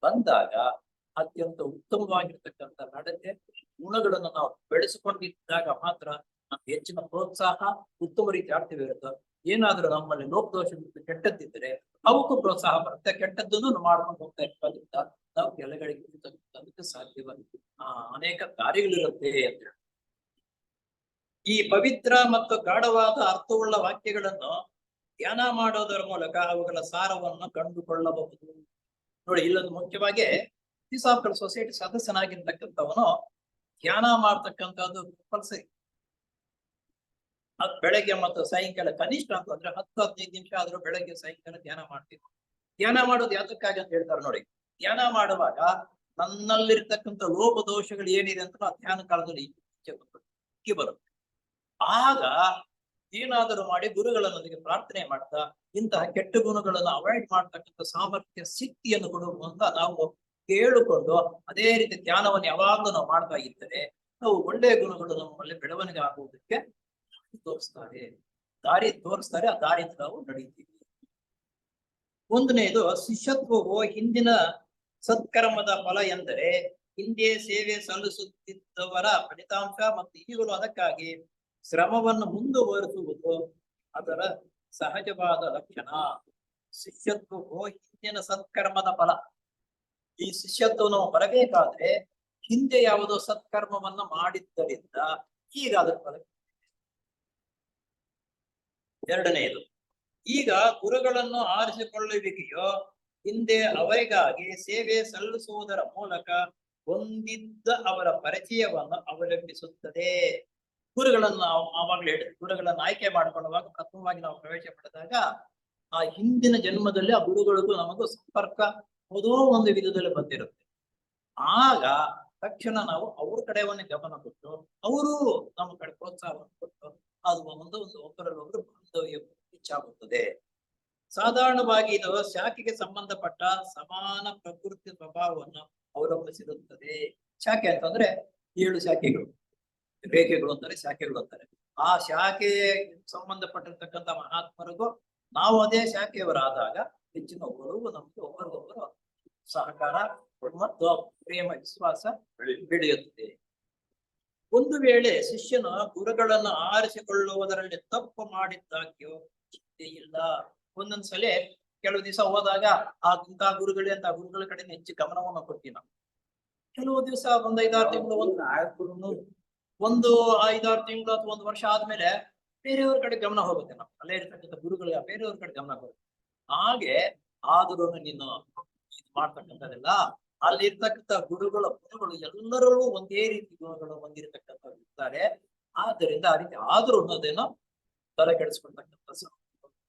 ಬಂದಾಗ ಅತ್ಯಂತ ಉತ್ತಮವಾಗಿರ್ತಕ್ಕಂಥ ನಡತೆ ಗುಣಗಳನ್ನು ನಾವು ಬೆಳೆಸಿಕೊಂಡಿದ್ದಾಗ ಮಾತ್ರ ನಮ್ಗೆ ಹೆಚ್ಚಿನ ಪ್ರೋತ್ಸಾಹ ಉತ್ತಮ ರೀತಿ ಆಡ್ತೀವಿ ಇರುತ್ತೆ. ಏನಾದ್ರೂ ನಮ್ಮಲ್ಲಿ ಲೋಪದೋಷ ಕೆಟ್ಟದ್ದಿದ್ರೆ ಅವಕ್ಕೂ ಪ್ರೋತ್ಸಾಹ ಬರುತ್ತೆ. ಕೆಟ್ಟದ್ದನ್ನು ಮಾಡ್ಕೊಂಡು ಹೋಗ್ತಾ ಇರೋದ್ರಿಂದ ನಾವು ಕೆಳಗಡೆಗೆ ಅದಕ್ಕೆ ಸಾಧ್ಯವಾಗಿ ಅನೇಕ ದಾರಿಗಳಿರುತ್ತೆ ಅಂತ ಹೇಳಿ. ಈ ಪವಿತ್ರ ಮತ್ತು ಗಾಢವಾದ ಅರ್ಥವುಳ್ಳ ವಾಕ್ಯಗಳನ್ನು ಧ್ಯಾನ ಮಾಡೋದರ ಮೂಲಕ ಅವುಗಳ ಸಾರವನ್ನು ಕಂಡುಕೊಳ್ಳಬಹುದು. ನೋಡಿ, ಇಲ್ಲೊಂದು ಮುಖ್ಯವಾಗಿ ಹಿಸಾಬ್ಕಲ್ ಸೊಸೈಟಿ ಸದಸ್ಯನಾಗಿರ್ತಕ್ಕಂಥವನು ಧ್ಯಾನ ಮಾಡ್ತಕ್ಕಂಥದ್ದು ಕಂಪಲ್ಸರಿ. ಅದು ಬೆಳಗ್ಗೆ ಮತ್ತು ಸಾಯಂಕಾಲ ಕನಿಷ್ಠ ಅಂತಂದ್ರೆ 10-15 ನಿಮಿಷ ಆದ್ರೂ ಬೆಳಗ್ಗೆ ಸಾಯಂಕಾಲ ಧ್ಯಾನ ಮಾಡ್ತೀವಿ. ಧ್ಯಾನ ಮಾಡೋದು ಯಾತಕ್ಕಾಗಿ ಅಂತ ಹೇಳ್ತಾರೆ ನೋಡಿ. ಧ್ಯಾನ ಮಾಡುವಾಗ ನನ್ನಲ್ಲಿರ್ತಕ್ಕಂಥ ಲೋಪ ದೋಷಗಳು ಏನಿದೆ ಅಂತ ಆ ಧ್ಯಾನ ಕಾಲದಲ್ಲಿ ಇಕ್ಕೆ ಬರುತ್ತೆ. ಆಗ ಏನಾದರೂ ಮಾಡಿ ಗುರುಗಳನ್ನೊಂದಿಗೆ ಪ್ರಾರ್ಥನೆ ಮಾಡ್ತಾ ಇಂತಹ ಕೆಟ್ಟ ಗುಣಗಳನ್ನು ಅವಾಯ್ಡ್ ಮಾಡ್ತಕ್ಕಂಥ ಸಾಮರ್ಥ್ಯ ಶಕ್ತಿಯನ್ನು ಕೊಡುವಂತ ನಾವು ಕೇಳಿಕೊಂಡು ಅದೇ ರೀತಿ ಧ್ಯಾನವನ್ನು ಯಾವಾಗಲೂ ನಾವು ಮಾಡ್ತಾ ಇದ್ದರೆ ನಾವು ಒಳ್ಳೆಯ ಗುಣಗಳು ನಮ್ಮಲ್ಲಿ ಬೆಳವಣಿಗೆ ಆಗುವುದಕ್ಕೆ ದಾರಿ ತೋರಿಸ್ತಾರೆ. ಆ ದಾರಿಯಿಂದ ನಾವು ನಡೀತೀವಿ. ಒಂದನೇದು ಶಿಷ್ಯತ್ವವು ಹಿಂದಿನ ಸತ್ಕರ್ಮದ ಫಲ ಎಂದರೆ ಹಿಂದೆ ಸೇವೆ ಸಲ್ಲಿಸುತ್ತಿದ್ದವರ ಫಲಿತಾಂಶ ಮತ್ತು ಈಗಲೂ ಅದಕ್ಕಾಗಿ ಶ್ರಮವನ್ನು ಮುಂದುವರಿಸುವುದು ಅದರ ಸಹಜವಾದ ಲಕ್ಷಣ. ಶಿಷ್ಯತ್ವವು ಹಿಂದಿನ ಸತ್ಕರ್ಮದ ಫಲ. ಈ ಶಿಷ್ಯತ್ವವನ್ನು ಬರಬೇಕಾದ್ರೆ ಹಿಂದೆ ಯಾವುದೋ ಸತ್ಕರ್ಮವನ್ನ ಮಾಡಿದ್ದರಿಂದ ಈಗ ಅದರ ಫಲ. ಎರಡನೆಯದು, ಈಗ ಗುರುಗಳನ್ನು ಆರಿಸಿಕೊಳ್ಳುವಿಕೆಯೋ ಹಿಂದೆ ಅವರಿಗಾಗಿ ಸೇವೆ ಸಲ್ಲಿಸುವುದರ ಮೂಲಕ ಹೊಂದಿದ್ದ ಅವರ ಪರಿಚಯವನ್ನು ಅವಲಂಬಿಸುತ್ತದೆ. ಗುರುಗಳನ್ನು ನಾವು ಆವಾಗಲೇ ಹೇಳಿದ್ವಿ, ಗುರುಗಳನ್ನು ಆಯ್ಕೆ ಮಾಡಿಕೊಳ್ಳುವಾಗ ಪ್ರಥಮವಾಗಿ ನಾವು ಪ್ರವೇಶ ಪಡೆದಾಗ ಆ ಹಿಂದಿನ ಜನ್ಮದಲ್ಲಿ ಆ ಗುರುಗಳಿಗೂ ನಮಗೂ ಸಂಪರ್ಕ ಯಾವುದೋ ಒಂದು ವಿಧದಲ್ಲಿ ಬಂದಿರುತ್ತೆ. ಆಗ ತಕ್ಷಣ ನಾವು ಅವ್ರ ಕಡೆವನ್ನೇ ಗಮನ ಕೊಟ್ಟು ಅವರು ನಮ್ಮ ಕಡೆ ಪ್ರೋತ್ಸಾಹವನ್ನು ಕೊಟ್ಟು ಅದು ಒಂದು ಒಬ್ಬರಲ್ಲೊಬ್ಬರು ಬಾಂಧವ್ಯ ಹೆಚ್ಚಾಗುತ್ತದೆ. ಸಾಧಾರಣವಾಗಿ ಇದು ಶಾಖೆಗೆ ಸಂಬಂಧಪಟ್ಟ ಸಮಾನ ಪ್ರಕೃತಿ ಸ್ವಭಾವವನ್ನು ಅವಲಂಬಿಸಿರುತ್ತದೆ. ಶಾಖೆ ಅಂತಂದ್ರೆ 7 ಶಾಖೆಗಳು, ರೇಖೆಗಳು ಅಂತಾರೆ, ಶಾಖೆಗಳು ಅಂತಾರೆ. ಆ ಶಾಖೆಗೆ ಸಂಬಂಧಪಟ್ಟಿರ್ತಕ್ಕಂಥ ಮಹಾತ್ಮರಿಗೂ ನಾವು ಅದೇ ಶಾಖೆಯವರಾದಾಗ ಹೆಚ್ಚಿನ ಒಲವು ನಮ್ಗೆ ಒಬ್ಬರಿಗೊಬ್ಬರು ಸಹಕಾರ ಮತ್ತು ಪ್ರೇಮ ವಿಶ್ವಾಸ ಬೆಳೆಯುತ್ತದೆ. ಒಂದು ವೇಳೆ ಶಿಷ್ಯನು ಗುರುಗಳನ್ನು ಆರಿಸಿಕೊಳ್ಳುವುದರಲ್ಲಿ ತಪ್ಪು ಮಾಡಿದ್ದಾಗ್ಯೋ ಇಲ್ಲ. ಒಂದೊಂದ್ಸಲ ಕೆಲವು ದಿವಸ ಹೋದಾಗ ಇಂತಹ ಗುರುಗಳೇ ಅಂತ ಗುರುಗಳ ಕಡೆ ಹೆಚ್ಚು ಗಮನವನ್ನು ಕೊಡ್ತೀವಿ ನಾವು. ಕೆಲವು ದಿವಸ ಒಂದ್ 5-6 ತಿಂಗಳು ಒಂದು 5-6 ತಿಂಗಳು ಅಥವಾ 1 ವರ್ಷ ಆದ್ಮೇಲೆ ಬೇರೆಯವ್ರ ಕಡೆ ಗಮನ ಹೋಗುತ್ತೆ. ನಾವು ಅಲ್ಲೇ ಇರ್ತಕ್ಕಂಥ ಗುರುಗಳಿಗೆ ಬೇರೆಯವ್ರ ಕಡೆ ಗಮನ ಹೋಗುತ್ತೆ. ಹಾಗೆ ಆದ್ರೂ ನೀನು ಇದು ಮಾಡ್ತಕ್ಕಂಥದ್ದೆಲ್ಲ ಅಲ್ಲಿ ಇರ್ತಕ್ಕಂಥ ಗುರುಗಳು ಎಲ್ಲರಲ್ಲೂ ಒಂದೇ ರೀತಿ ಗುಣಗಳು ಹೊಂದಿರತಕ್ಕಂಥ ಇರ್ತಾರೆ. ಆದ್ದರಿಂದ ಆ ರೀತಿ ಆದ್ರೂ ಅನ್ನೋದೇನೋ ತಲೆ ಕೆಡಿಸ್ಕೊಳ್ತಕ್ಕಂಥ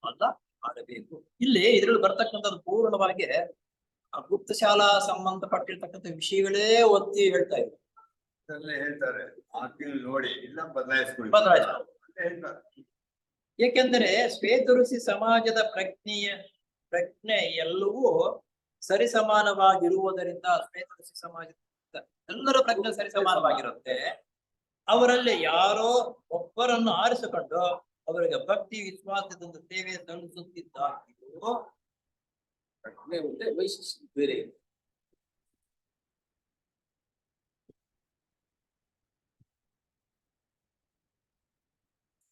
ಅಲ್ಲ ಮಾಡಬೇಕು. ಇಲ್ಲಿ ಇದ್ರಲ್ಲಿ ಬರ್ತಕ್ಕಂಥದ್ದು ಪೂರ್ಣವಾಗಿ ಗುಪ್ತ ಶಾಲಾ ಸಂಬಂಧಪಟ್ಟಿರ್ತಕ್ಕಂಥ ವಿಷಯಗಳೇ ಒತ್ತಿ ಹೇಳ್ತಾ ಇದ್ರು. ಹೇಳ್ತಾರೆ ನೋಡಿ ಇಲ್ಲ ಬದಲಾಯಿಸ್ಕೊಳ್ಳಿ. ಏಕೆಂದರೆ ಶ್ವೇತಋಷಿ ಸಮಾಜದ ಪ್ರಜ್ಞೆ ಎಲ್ಲವೂ ಸರಿಸಮಾನವಾಗಿರುವುದರಿಂದ ಶ್ವೇತಋಷಿ ಸಮಾಜದ ಎಲ್ಲರ ಪ್ರಜ್ಞೆ ಸರಿಸಮಾನವಾಗಿರುತ್ತೆ. ಅವರಲ್ಲಿ ಯಾರೋ ಒಬ್ಬರನ್ನು ಆರಿಸಿಕೊಂಡು ಅವರಿಗೆ ಭಕ್ತಿ ವಿಶ್ವಾಸದಿಂದ ಸೇವೆ ಸಲ್ಲಿಸುತ್ತಿದ್ದಾಗಿಯೋ ಪ್ರಜ್ಞೆ ಒಂದೇ, ವೈಶಿಷ್ಟ್ಯ ಬೇರೆ.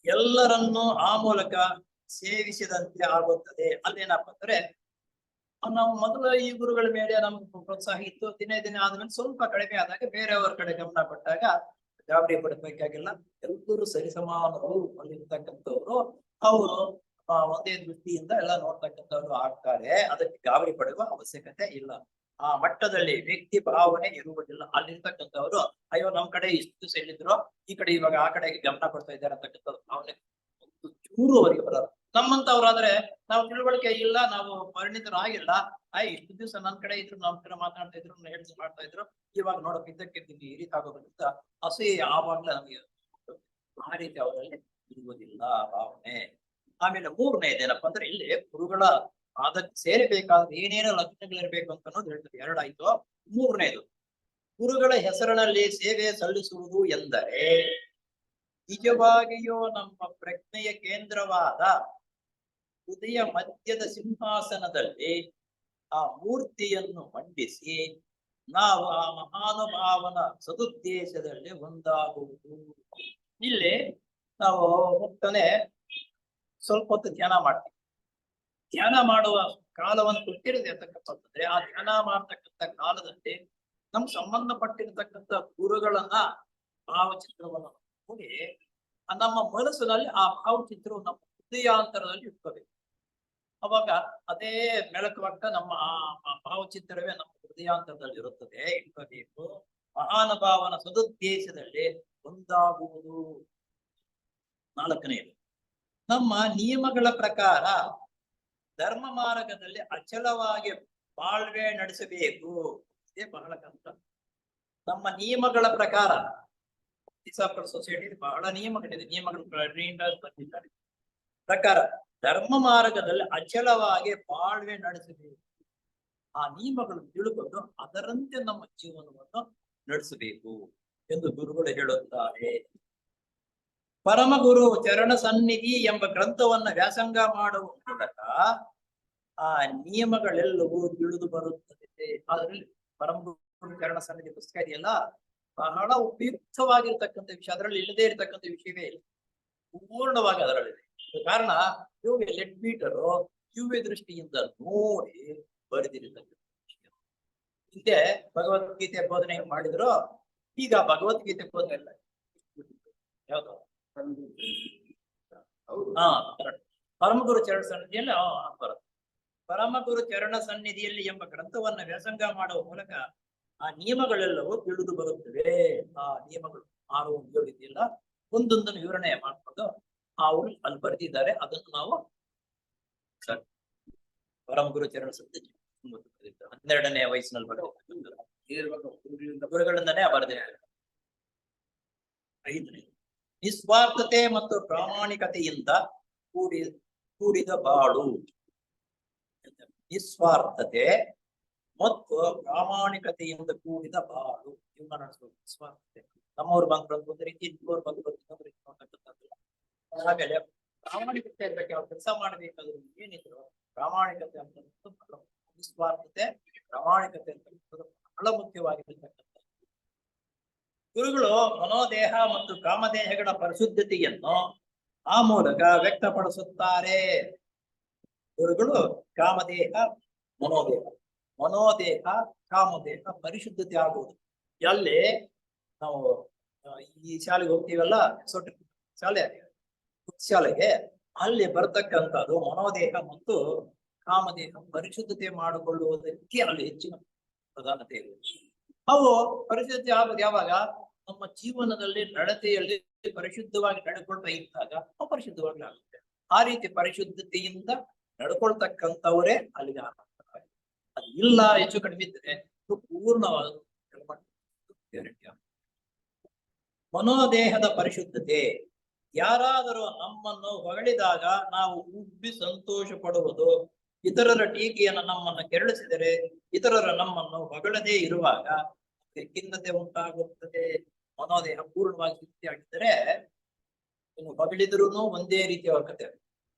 ಎಲ್ಲರನ್ನು ಆ ಮೂಲಕ ಸೇವಿಸಿದಂತೆ ಆಗುತ್ತದೆ. ಅಲ್ಲೇನಪ್ಪ ಅಂದ್ರೆ ನಾವು ಮೊದಲು ಈ ಗುರುಗಳ ಮೇಲೆ ನಮ್ಗೆ ಪ್ರೋತ್ಸಾಹ ಇತ್ತು. ದಿನೇ ಆದ್ಮೇಲೆ ಸ್ವಲ್ಪ ಕಡಿಮೆ ಆದಾಗ ಬೇರೆಯವರ ಕಡೆ ಗಮನ ಕೊಟ್ಟಾಗ ಗಾಬರಿ ಪಡಬೇಕಾಗಿಲ್ಲ. ಎಲ್ಲರೂ ಸರಿಸಮಾನರು ಅಲ್ಲಿರ್ತಕ್ಕಂಥವ್ರು. ಅವರು ಒಂದೇ ದೃಷ್ಟಿಯಿಂದ ಎಲ್ಲ ನೋಡ್ತಕ್ಕಂಥವ್ರು ಆಗ್ತಾರೆ. ಅದಕ್ಕೆ ಗಾಬರಿ ಪಡುವ ಅವಶ್ಯಕತೆ ಇಲ್ಲ. ಆ ಮಟ್ಟದಲ್ಲಿ ವ್ಯಕ್ತಿ ಭಾವನೆ ಇರುವುದಿಲ್ಲ. ಅಲ್ಲಿರ್ತಕ್ಕಂಥವ್ರು ಅಯ್ಯೋ ನಮ್ ಕಡೆ ಇಷ್ಟು ಸೆಲ್ಲಿದ್ರು, ಈ ಕಡೆ ಇವಾಗ ಆ ಕಡೆಗೆ ಗಮನ ಕೊಡ್ತಾ ಇದ್ದಾರೆ ಅಂತಕ್ಕಂಥ ಭಾವನೆ ಚೂರು ಅವರಿಗೆ ಬರಲ್ಲ. ನಮ್ಮಂತವ್ರಾದ್ರೆ ನಾವು ತಿಳುವಳಿಕೆ ಇಲ್ಲ, ನಾವು ಪರಿಣಿತರಾಗಿಲ್ಲ. ಇಷ್ಟು ದಿವಸ ನನ್ ಕಡೆ ಇದ್ರು, ನಮ್ ಕಡೆ ಮಾತಾಡ್ತಾ ಇದ್ರು, ಹೇಳ್ತಿ ಮಾಡ್ತಾ ಇದ್ರು, ಇವಾಗ ನೋಡಕ್ ಇದ್ದಕ್ಕಿದ್ದೀನಿ ಈ ರೀತಿ ಆಗೋದ್ರಿಂದ ಅಸೂಯೆ ಆವಾಗ್ಲೇ ನಮಗೆ ಆ ರೀತಿ ಅವರಲ್ಲಿ ಇರುವುದಿಲ್ಲ ಭಾವನೆ. ಆಮೇಲೆ 3ನೇದೇನಪ್ಪ ಅಂದ್ರೆ ಇಲ್ಲಿ ಗುರುಗಳ ಅದಕ್ಕೆ ಸೇರಬೇಕಾದ್ರೆ ಏನೇನೋ ಲಕ್ಷಣಗಳಿರ್ಬೇಕು ಅಂತ ಅನ್ನೋದು ಹೇಳ್ತಾರೆ. 2 ಆಯ್ತು. 3ನೇದು ಗುರುಗಳ ಹೆಸರಿನಲ್ಲಿ ಸೇವೆ ಸಲ್ಲಿಸುವುದು ಎಂದರೆ ನಿಜವಾಗಿಯೂ ನಮ್ಮ ಪ್ರಜ್ಞೆಯ ಕೇಂದ್ರವಾದ ಹೃದಯ ಮಧ್ಯದ ಸಿಂಹಾಸನದಲ್ಲಿ ಆ ಮೂರ್ತಿಯನ್ನು ಮಂಡಿಸಿ ನಾವು ಆ ಮಹಾನುಭಾವನ ಸದುದ್ದೇಶದಲ್ಲಿ ಒಂದಾಗುವುದು. ಇಲ್ಲಿ ನಾವು ಹೋಗ್ತಾನೆ ಸ್ವಲ್ಪ ಹೊತ್ತು ಧ್ಯಾನ ಮಾಡ್ತೀವಿ. ಧ್ಯಾನ ಮಾಡುವ ಕಾಲವನ್ನು ಕೊಟ್ಟಿರದೆ ಅಂತಕ್ಕಂಥದ್ದಂದ್ರೆ ಆ ಧ್ಯಾನ ಮಾಡ್ತಕ್ಕಂಥ ಕಾಲದಲ್ಲಿ ನಮ್ಗೆ ಸಂಬಂಧಪಟ್ಟಿರ್ತಕ್ಕಂಥ ಗುರುಗಳನ್ನ ಭಾವಚಿತ್ರವನ್ನು ನೋಡಿ ನಮ್ಮ ಮನಸ್ಸಿನಲ್ಲಿ ಆ ಭಾವಚಿತ್ರವು ನಮ್ಮ ಹೃದಯಾಂತರದಲ್ಲಿ ಇಟ್ಕೋಬೇಕು. ಅವಾಗ ಅದೇ ಬೆಳಕುವಾಗ ನಮ್ಮ ಆ ಭಾವಚಿತ್ರವೇ ನಮ್ಮ ಹೃದಯಾಂತರದಲ್ಲಿ ಇರುತ್ತದೆ, ಇಟ್ಕೋಬೇಕು. ಮಹಾನುಭಾವನ ಸದುದ್ದೇಶದಲ್ಲಿ ಒಂದಾಗುವುದು. 4ನೇದು ನಮ್ಮ ನಿಯಮಗಳ ಪ್ರಕಾರ ಧರ್ಮ ಮಾರ್ಗದಲ್ಲಿ ಅಚಲವಾಗಿ ಬಾಳ್ವೆ ನಡೆಸಬೇಕು. ಇದೇ ಬಹಳ ಕಷ್ಟ. ನಮ್ಮ ನಿಯಮಗಳ ಪ್ರಕಾರ ಸೊಸೈಟಿ ಬಹಳ ನಿಯಮಗಳಿದೆ. ನಿಯಮಗಳು ಬಂದಿದ್ದಾರೆ ಪ್ರಕಾರ ಧರ್ಮ ಮಾರ್ಗದಲ್ಲಿ ಅಚಲವಾಗಿ ಬಾಳ್ವೆ ನಡೆಸಬೇಕು. ಆ ನಿಯಮಗಳು ತಿಳ್ಕೊಂಡು ಅದರಂತೆ ನಮ್ಮ ಜೀವನವನ್ನು ನಡೆಸಬೇಕು ಎಂದು ಗುರುಗಳು ಹೇಳುತ್ತಾರೆ. ಪರಮಗುರು ಚರಣ ಸನ್ನಿಧಿ ಎಂಬ ಗ್ರಂಥವನ್ನ ವ್ಯಾಸಂಗ ಮಾಡುವ ಮೂಲಕ ಆ ನಿಯಮಗಳೆಲ್ಲವೂ ತಿಳಿದು ಬರುತ್ತದೆ. ಅದರಲ್ಲಿ ಪರಮಗುರು ಚರಣ ಸನ್ನಿಧಿ ಪುಸ್ತಕ ಇದೆಯಲ್ಲ, ಬಹಳ ಉಪಯುಕ್ತವಾಗಿರ್ತಕ್ಕಂಥ ವಿಷಯ. ಅದರಲ್ಲಿ ಇಲ್ಲದೆ ಇರತಕ್ಕಂಥ ವಿಷಯವೇ ಇಲ್ಲ, ಪೂರ್ಣವಾಗಿ ಅದರಲ್ಲಿದೆ. ಕಾರಣ ಇವ್ಗೆ ಲೆಟ್ ಬೀಟರು ದಿವ್ಯ ದೃಷ್ಟಿಯಿಂದ ನೋಡಿ ಬರೆದಿರತಕ್ಕಂಥ ವಿಷಯ. ಹಿಂದೆ ಭಗವದ್ಗೀತೆ ಬೋಧನೆ ಮಾಡಿದ್ರು, ಈಗ ಭಗವದ್ಗೀತೆ ಬೋಧನೆ ಇಲ್ಲ. ಯಾವ್ದು? ಪರಮಗುರು ಚರಣ ಸನ್ನಿಧಿಯಲ್ಲಿ ಬರುತ್ತೆ. ಪರಮಗುರು ಚರಣ ಸನ್ನಿಧಿಯಲ್ಲಿ ಎಂಬ ಗ್ರಂಥವನ್ನ ವ್ಯಾಸಂಗ ಮಾಡುವ ಮೂಲಕ ಆ ನಿಯಮಗಳೆಲ್ಲವೂ ತಿಳಿದು ಬರುತ್ತವೆ. ಆ ನಿಯಮಗಳು 6 7 ಇದೆಯಲ್ಲ, ಒಂದೊಂದನ್ನು ವಿವರಣೆ ಮಾಡ್ಕೊಂಡು ಅವರು ಅಲ್ಲಿ ಬರೆದಿದ್ದಾರೆ. ಅದನ್ನು ನಾವು ಪರಮಗುರು ಚರಣ ಸನ್ನಿಧಿ 12ನೇ ವಯಸ್ಸಿನಲ್ಲಿ ಬರೆದಿರ್ತಕ್ಕಂಥದ್ದು. ನೇರವಾಗಿ ಗುರುಗಳಿಂದ ಗುರುಗಳಿಂದನೇ ಬರೆದಿದ್ದಾರೆ. 5ನೇ ನಿಸ್ವಾರ್ಥತೆ ಮತ್ತು ಪ್ರಾಮಾಣಿಕತೆಯಿಂದ ಕೂಡಿದ ಬಾಳು. ನಿಸ್ವಾರ್ಥತೆ ಮತ್ತು ಪ್ರಾಮಾಣಿಕತೆಯಿಂದ ಕೂಡಿದ ಬಾಳು ಜೀವನ ನಡೆಸಬೇಕು. ನಿಸ್ವಾರ್ಥತೆ ನಮ್ಮವ್ರು ಬಂದ್ರು ಒಂದು ರೀತಿ, ಇನ್ನೊರು ಬಂದ್ರು ಇನ್ನೊಂದು ರೀತಿ ನೋಡ್ತಕ್ಕಂಥದ್ದು. ಆಮೇಲೆ ಪ್ರಾಮಾಣಿಕತೆ ಇರ್ಬೇಕು. ಯಾವ ಕೆಲಸ ಮಾಡ್ಬೇಕಾದ್ರು ಏನಿದ್ರು ಪ್ರಾಮಾಣಿಕತೆ ಅಂತ ನಿಸ್ವಾರ್ಥತೆ ಪ್ರಾಮಾಣಿಕತೆ ಅಂತ ಬಹಳ ಮುಖ್ಯವಾಗಿರ್ತಕ್ಕಂಥದ್ದು. ಗುರುಗಳು ಮನೋದೇಹ ಮತ್ತು ಕಾಮದೇಹಗಳ ಪರಿಶುದ್ಧತೆಯನ್ನು ಆ ಮೂಲಕ ವ್ಯಕ್ತಪಡಿಸುತ್ತಾರೆ. ಗುರುಗಳು ಕಾಮದೇಹ ಮನೋದೇಹ ಕಾಮದೇಹ ಪರಿಶುದ್ಧತೆ ಆಗುವುದು. ಎಲ್ಲಿ ನಾವು ಈ ಶಾಲೆಗೆ ಹೋಗ್ತೀವಲ್ಲ, ಶಾಲೆಗೆ ಅಲ್ಲಿ ಬರ್ತಕ್ಕಂಥದ್ದು ಮನೋದೇಹ ಮತ್ತು ಕಾಮದೇಹ ಪರಿಶುದ್ಧತೆ ಮಾಡಿಕೊಳ್ಳುವುದಕ್ಕೆ ಅಲ್ಲಿ ಹೆಚ್ಚಿನ ಪ್ರಧಾನತೆ ಇದೆ. ಅವು ಪರಿಶುದ್ಧತೆ ಆಗೋದು ಯಾವಾಗ? ನಮ್ಮ ಜೀವನದಲ್ಲಿ ನಡತೆಯಲ್ಲಿ ಪರಿಶುದ್ಧವಾಗಿ ನಡ್ಕೊಳ್ತಾ ಇದ್ದಾಗ ಅಪರಿಶುದ್ಧವಾಗಿ ಆಗುತ್ತೆ. ಆ ರೀತಿ ಪರಿಶುದ್ಧತೆಯಿಂದ ನಡ್ಕೊಳ್ತಕ್ಕಂಥವರೇ ಅಲ್ಲಿಗೆ ಆಗ್ತಾರೆ. ಅದು ಇಲ್ಲ, ಹೆಚ್ಚು ಕಡಿಮೆ ಇದ್ರೆ ಪೂರ್ಣವಾದ ಮನೋದೇಹದ ಪರಿಶುದ್ಧತೆ. ಯಾರಾದರೂ ನಮ್ಮನ್ನು ಹೊಗಳಿದಾಗ ನಾವು ಉಬ್ಬಿ ಸಂತೋಷ ಪಡುವುದು, ಇತರರ ಟೀಕೆಯನ್ನು ನಮ್ಮನ್ನು ಕೆರಳಿಸಿದರೆ, ಇತರರ ನಮ್ಮನ್ನು ಹೊಗಳದೇ ಇರುವಾಗ ಖಿನ್ನತೆ ಉಂಟಾಗುತ್ತದೆ. ಮನೋದೇಹ ಪೂರ್ಣವಾಗಿ ಶುದ್ಧಿಯಾಗಿದ್ದರೆ ಇನ್ನು ಹೊಗಳಿದ್ರು ಒಂದೇ ರೀತಿಯ ಕತೆ,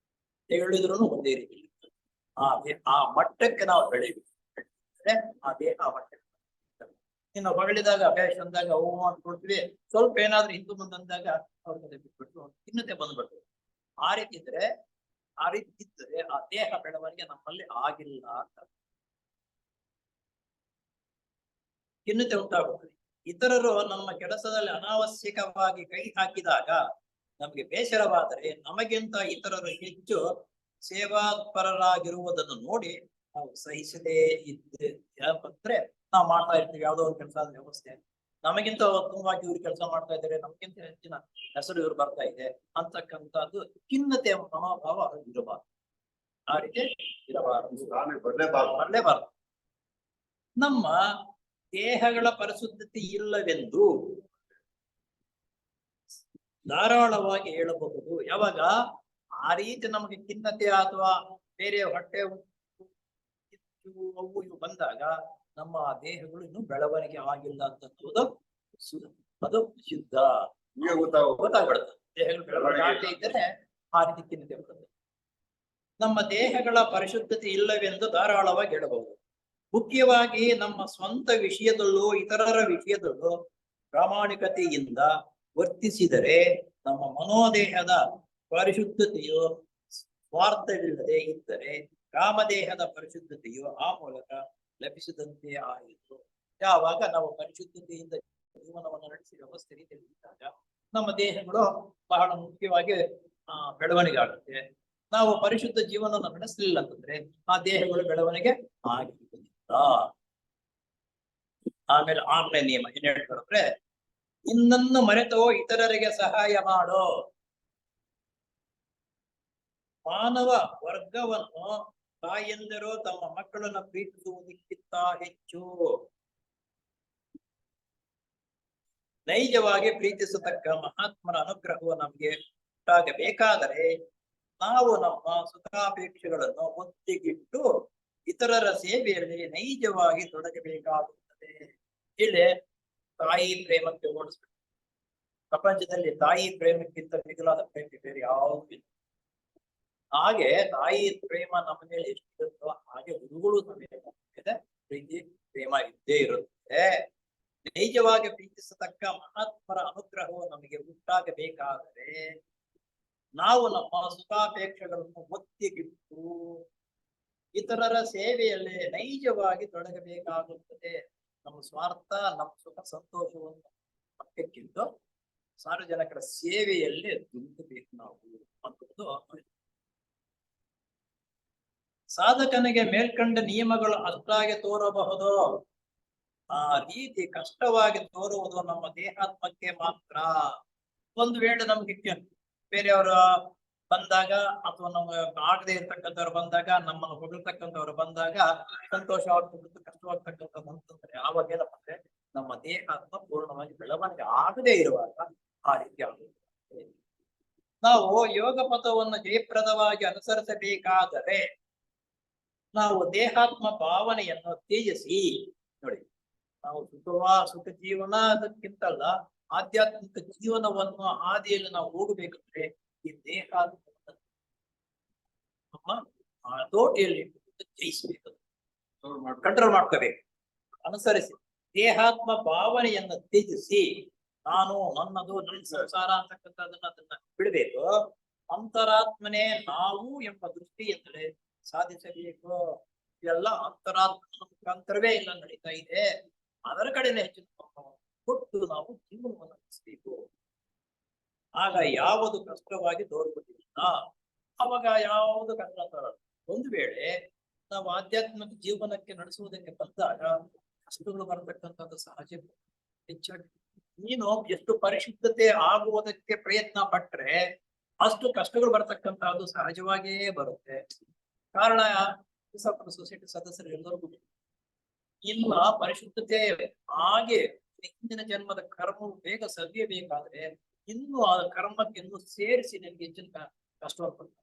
ಹೇಳಿದ್ರು ಒಂದೇ ರೀತಿ. ಆ ಮಟ್ಟಕ್ಕೆ ನಾವು ಬೆಳಿಬೇಕು. ಆ ದೇಹ ಮಟ್ಟಕ್ಕೆ ಇನ್ನು ಹೊಗಳಿದಾಗ ಅಭ್ಯಾಸ ಅಂದಾಗ ಅವು ಮಾಡ್ಕೊಳ್ತೀವಿ, ಸ್ವಲ್ಪ ಏನಾದ್ರೂ ಹಿಂದೂ ಮುಂದಂದಾಗ ಅವ್ರ ಕತೆ ಬಿಟ್ಬಿಟ್ಟು ಖಿನ್ನತೆ ಬಂದ್ಬಿಡ್ತೀವಿ. ಆ ರೀತಿ ಇದ್ರೆ ಆ ದೇಹ ಬೆಳವಣಿಗೆ ನಮ್ಮಲ್ಲಿ ಆಗಿಲ್ಲ ಅಂತ ಖಿನ್ನತೆ ಉಂಟಾಗುತ್ತದೆ. ಇತರರು ನಮ್ಮ ಕೆಲಸದಲ್ಲಿ ಅನಾವಶ್ಯಕವಾಗಿ ಕೈ ಹಾಕಿದಾಗ ನಮಗೆ ಬೇಸರವಾದರೆ, ನಮಗಿಂತ ಇತರರು ಹೆಚ್ಚು ಸೇವಾಪರರಾಗಿರುವುದನ್ನು ನೋಡಿ ನಾವು ಸಹಿಸದೇ ಇದ್ರೆ ನಾವು ಮಾಡ್ತಾ ಇರ್ತೀವಿ. ಯಾವುದೋ ಒಂದು ಕೆಲಸ ವ್ಯವಸ್ಥೆ ನಮಗಿಂತ ಉತ್ತಮವಾಗಿ ಇವ್ರು ಕೆಲಸ ಮಾಡ್ತಾ ಇದ್ದಾರೆ, ನಮಗಿಂತ ಹೆಚ್ಚಿನ ಹೆಸರು ಇವ್ರು ಬರ್ತಾ ಇದೆ ಅಂತಕ್ಕಂಥದ್ದು ಖಿನ್ನತೆ ಮನೋಭಾವ ಇರಬಾರದು. ಆ ರೀತಿ ಇರಬಾರದು, ಬರಲೇಬಾರದು. ನಮ್ಮ ದೇಹಗಳ ಪರಿಶುದ್ಧತೆ ಇಲ್ಲವೆಂದು ಧಾರಾಳವಾಗಿ ಹೇಳಬಹುದು. ಯಾವಾಗ ಆ ರೀತಿ ನಮಗೆ ಖಿನ್ನತೆ ಅಥವಾ ಬೇರೆ ಹೊಟ್ಟೆ ಅವು ಇವು ಬಂದಾಗ ನಮ್ಮ ದೇಹಗಳು ಇನ್ನೂ ಬೆಳವಣಿಗೆ ಆಗಿಲ್ಲ ಅಂತಂದು ಅದು ಶುದ್ಧ ಗೊತ್ತಾಗ್ಬಿಡುತ್ತೆ. ದೇಹಗಳು ಬೆಳವಣಿಗೆ ಇದ್ದರೆ ಆ ರೀತಿ ಖಿನ್ನತೆ ಬರ್ತದೆ. ನಮ್ಮ ದೇಹಗಳ ಪರಿಶುದ್ಧತೆ ಇಲ್ಲವೆಂದು ಧಾರಾಳವಾಗಿ ಹೇಳಬಹುದು. ಮುಖ್ಯವಾಗಿ ನಮ್ಮ ಸ್ವಂತ ವಿಷಯದಲ್ಲೂ ಇತರರ ವಿಷಯದಲ್ಲೂ ಪ್ರಾಮಾಣಿಕತೆಯಿಂದ ವರ್ತಿಸಿದರೆ ನಮ್ಮ ಮನೋದೇಹದ ಪರಿಶುದ್ಧತೆಯು ಸ್ವಾರ್ಥವಿಲ್ಲದೆ ಇದ್ದರೆ ಕಾಮದೇಹದ ಪರಿಶುದ್ಧತೆಯು ಆ ಮೂಲಕ ಲಭಿಸಿದಂತೆ ಆಯಿತು. ಯಾವಾಗ ನಾವು ಪರಿಶುದ್ಧತೆಯಿಂದ ಜೀವನವನ್ನು ನಡೆಸಿ ವ್ಯವಸ್ಥೆ ರೀತಿಯಲ್ಲಿ ಇದ್ದಾಗ ನಮ್ಮ ದೇಹಗಳು ಬಹಳ ಮುಖ್ಯವಾಗಿ ಬೆಳವಣಿಗೆ ಆಗುತ್ತೆ. ನಾವು ಪರಿಶುದ್ಧ ಜೀವನವನ್ನು ನಡೆಸಲಿಲ್ಲ ಅಂತಂದ್ರೆ ಆ ದೇಹಗಳು ಬೆಳವಣಿಗೆ ಆಗಿರುವುದಿಲ್ಲ. ಆಮೇಲೆ 6ನೇ ನಿಯಮ ಏನ್ ಹೇಳ್ತಾರೆ? ಇನ್ನನ್ನು ಮರೆತೋ ಇತರರಿಗೆ ಸಹಾಯ ಮಾಡೋ. ಮಾನವ ವರ್ಗವನ್ನು ತಾಯಂದಿರು ತಮ್ಮ ಮಕ್ಕಳನ್ನ ಪ್ರೀತಿಸುವುದಕ್ಕಿಂತ ಹೆಚ್ಚು ನೈಜವಾಗಿ ಪ್ರೀತಿಸತಕ್ಕ ಮಹಾತ್ಮರ ಅನುಗ್ರಹವು ನಮಗೆ ಉಂಟಾಗಬೇಕಾದರೆ ನಾವು ನಮ್ಮ ಸುಖಾಪೇಕ್ಷೆಗಳನ್ನು ಒತ್ತಿಗಿಟ್ಟು ಇತರರ ಸೇವೆಯಲ್ಲಿ ನೈಜವಾಗಿ ತೊಡಗಬೇಕಾಗುತ್ತದೆ. ಇಲ್ಲಿ ತಾಯಿ ಪ್ರೇಮಕ್ಕೆ ಹೋಲಿಸ್ಬೇಕು. ಪ್ರಪಂಚದಲ್ಲಿ ತಾಯಿ ಪ್ರೇಮಕ್ಕಿಂತ ಮಿಗಿಲಾದ ಪ್ರೇಮ ಬೇರೆ ಯಾವುದೂ ಇಲ್ಲ. ಹಾಗೆ ತಾಯಿ ಪ್ರೇಮ ನಮ್ಮ ಮೇಲೆ ಎಷ್ಟಿರುತ್ತೋ ಹಾಗೆ ಗುರುಗಳು ನಮ್ಮ ಮೇಲೆ ಪ್ರೀತಿ ಪ್ರೇಮ ಇದ್ದೇ ಇರುತ್ತೆ. ನೈಜವಾಗಿ ಪ್ರೀತಿಸತಕ್ಕ ಮಹಾತ್ಮರ ಅನುಗ್ರಹವು ನಮಗೆ ಉಂಟಾಗಬೇಕಾದರೆ ನಾವು ನಮ್ಮ ಸುಖಾಪೇಕ್ಷೆಗಳನ್ನು ಒತ್ತಿಗಿಟ್ಟು ಇತರರ ಸೇವೆಯಲ್ಲಿ ನೈಜವಾಗಿ ತೊಡಗಬೇಕಾಗುತ್ತದೆ. ನಮ್ಮ ಸ್ವಾರ್ಥ, ನಮ್ಮ ಸುಖ ಸಂತೋಷವನ್ನು ಪಕ್ಕಕ್ಕಿಂತ ಸಾರ್ವಜನಿಕರ ಸೇವೆಯಲ್ಲಿ ದುಡಿಸಬೇಕು ನಾವು ಅನ್ನೋದು. ಸಾಧಕನಿಗೆ ಮೇಲ್ಕಂಡ ನಿಯಮಗಳು ಅಷ್ಟಾಗಿ ತೋರಬಹುದು. ಆ ರೀತಿ ಕಷ್ಟವಾಗಿ ತೋರುವುದು ನಮ್ಮ ದೇಹಾತ್ಮಕ್ಕೆ ಮಾತ್ರ. ಒಂದು ವೇಳೆ ನಮ್ಗೆ ಬೇರೆಯವರ ಬಂದಾಗ ಅಥವಾ ನಮ್ಗೆ ಆಗದೆ ಇರ್ತಕ್ಕಂಥವ್ರು ಬಂದಾಗ ನಮ್ಮನ್ನು ಹೊಗಳ್ತಕ್ಕಂಥವ್ರು ಬಂದಾಗ ಸಂತೋಷವಾಗ್ತಕ್ಕಂಥ ಕಷ್ಟವಾಗ್ತಕ್ಕಂಥದ್ದು ಅಂತಂದ್ರೆ ಆವಾಗ ಏನಪ್ಪ ಅಂದ್ರೆ ನಮ್ಮ ದೇಹಾತ್ಮ ಪೂರ್ಣವಾಗಿ ಬೆಳವಣಿಗೆ ಆಗದೆ ಇರುವಾಗ ಆ ರೀತಿ ಆಗುತ್ತೆ. ನಾವು ಯೋಗ ಪಥವನ್ನು ಜಯಪ್ರದವಾಗಿ ಅನುಸರಿಸಬೇಕಾದರೆ ನಾವು ದೇಹಾತ್ಮ ಭಾವನೆಯನ್ನು ತ್ಯಜಿಸಿ, ನೋಡಿ ನಾವು ಸುಖ ಜೀವನ ಅದಕ್ಕಿಂತಲ್ಲ ಆಧ್ಯಾತ್ಮಿಕ ಜೀವನವನ್ನು ಹಾದಿಯಲ್ಲಿ ನಾವು ಹೋಗಬೇಕಂದ್ರೆ ಈ ದೇಹಾತ್ಮ ನಮ್ಮ ಹತೋಟಿಯಲ್ಲಿ ಜಯಿಸಬೇಕು, ಕಂಟ್ರೋಲ್ ಮಾಡ್ಕೋಬೇಕು. ಅನುಸರಿಸಿ ದೇಹಾತ್ಮ ಭಾವನೆಯನ್ನು ತ್ಯಜಿಸಿ ನಾನು ನನ್ನದು ನನ್ನ ಸಂಸಾರ ಅಂತಕ್ಕಂಥದನ್ನ ಅದನ್ನ ಬಿಡಬೇಕು. ಅಂತರಾತ್ಮನೇ ನಾವು ಎಂಬ ದೃಷ್ಟಿಯಿಂದಲೇ ಸಾಧಿಸಬೇಕು. ಇದೆಲ್ಲ ಅಂತರಾತ್ಮ ಮುಖಾಂತರವೇ ಇಲ್ಲ ನಡೀತಾ ಇದೆ. ಅದರ ಕಡೆನೇ ಹೆಚ್ಚಿನ ಕೊಟ್ಟು ನಾವು ಜೀವನವನ್ನು ನಡೆಸಬೇಕು. ಆಗ ಯಾವುದು ಕಷ್ಟವಾಗಿ ತೋರ್ಪಟ್ಟಿಲ್ಲ, ಅವಾಗ ಯಾವುದು ಕಷ್ಟ ತರಲ್ಲ. ಒಂದು ವೇಳೆ ನಾವು ಆಧ್ಯಾತ್ಮಿಕ ಜೀವನಕ್ಕೆ ನಡೆಸುವುದಕ್ಕೆ ಬಂದಾಗ ಕಷ್ಟಗಳು ಬರತಕ್ಕಂಥದ್ದು ಸಹಜ. ಹೆಚ್ಚಾಗಿ ನೀನು ಎಷ್ಟು ಪರಿಶುದ್ಧತೆ ಆಗುವುದಕ್ಕೆ ಪ್ರಯತ್ನ ಪಟ್ರೆ ಅಷ್ಟು ಕಷ್ಟಗಳು ಬರತಕ್ಕಂತಹದ್ದು ಸಹಜವಾಗಿಯೇ ಬರುತ್ತೆ. ಕಾರಣ ಸೊಸೈಟಿ ಸದಸ್ಯರು ಎಲ್ಲರಿಗೂ ಇಲ್ಲ ಪರಿಶುದ್ಧತೆ ಹಾಗೆ ಹಿಂದಿನ ಜನ್ಮದ ಕರ್ಮವು ಬೇಗ ಸವಿಯಬೇಕಾದ್ರೆ ಇನ್ನು ಆ ಕರ್ಮಕ್ಕೆ ಇನ್ನು ಸೇರಿಸಿ ನಿನ್ಗೆ ಹೆಚ್ಚಿನ ಕಷ್ಟ ಪಡ್ತಾರೆ.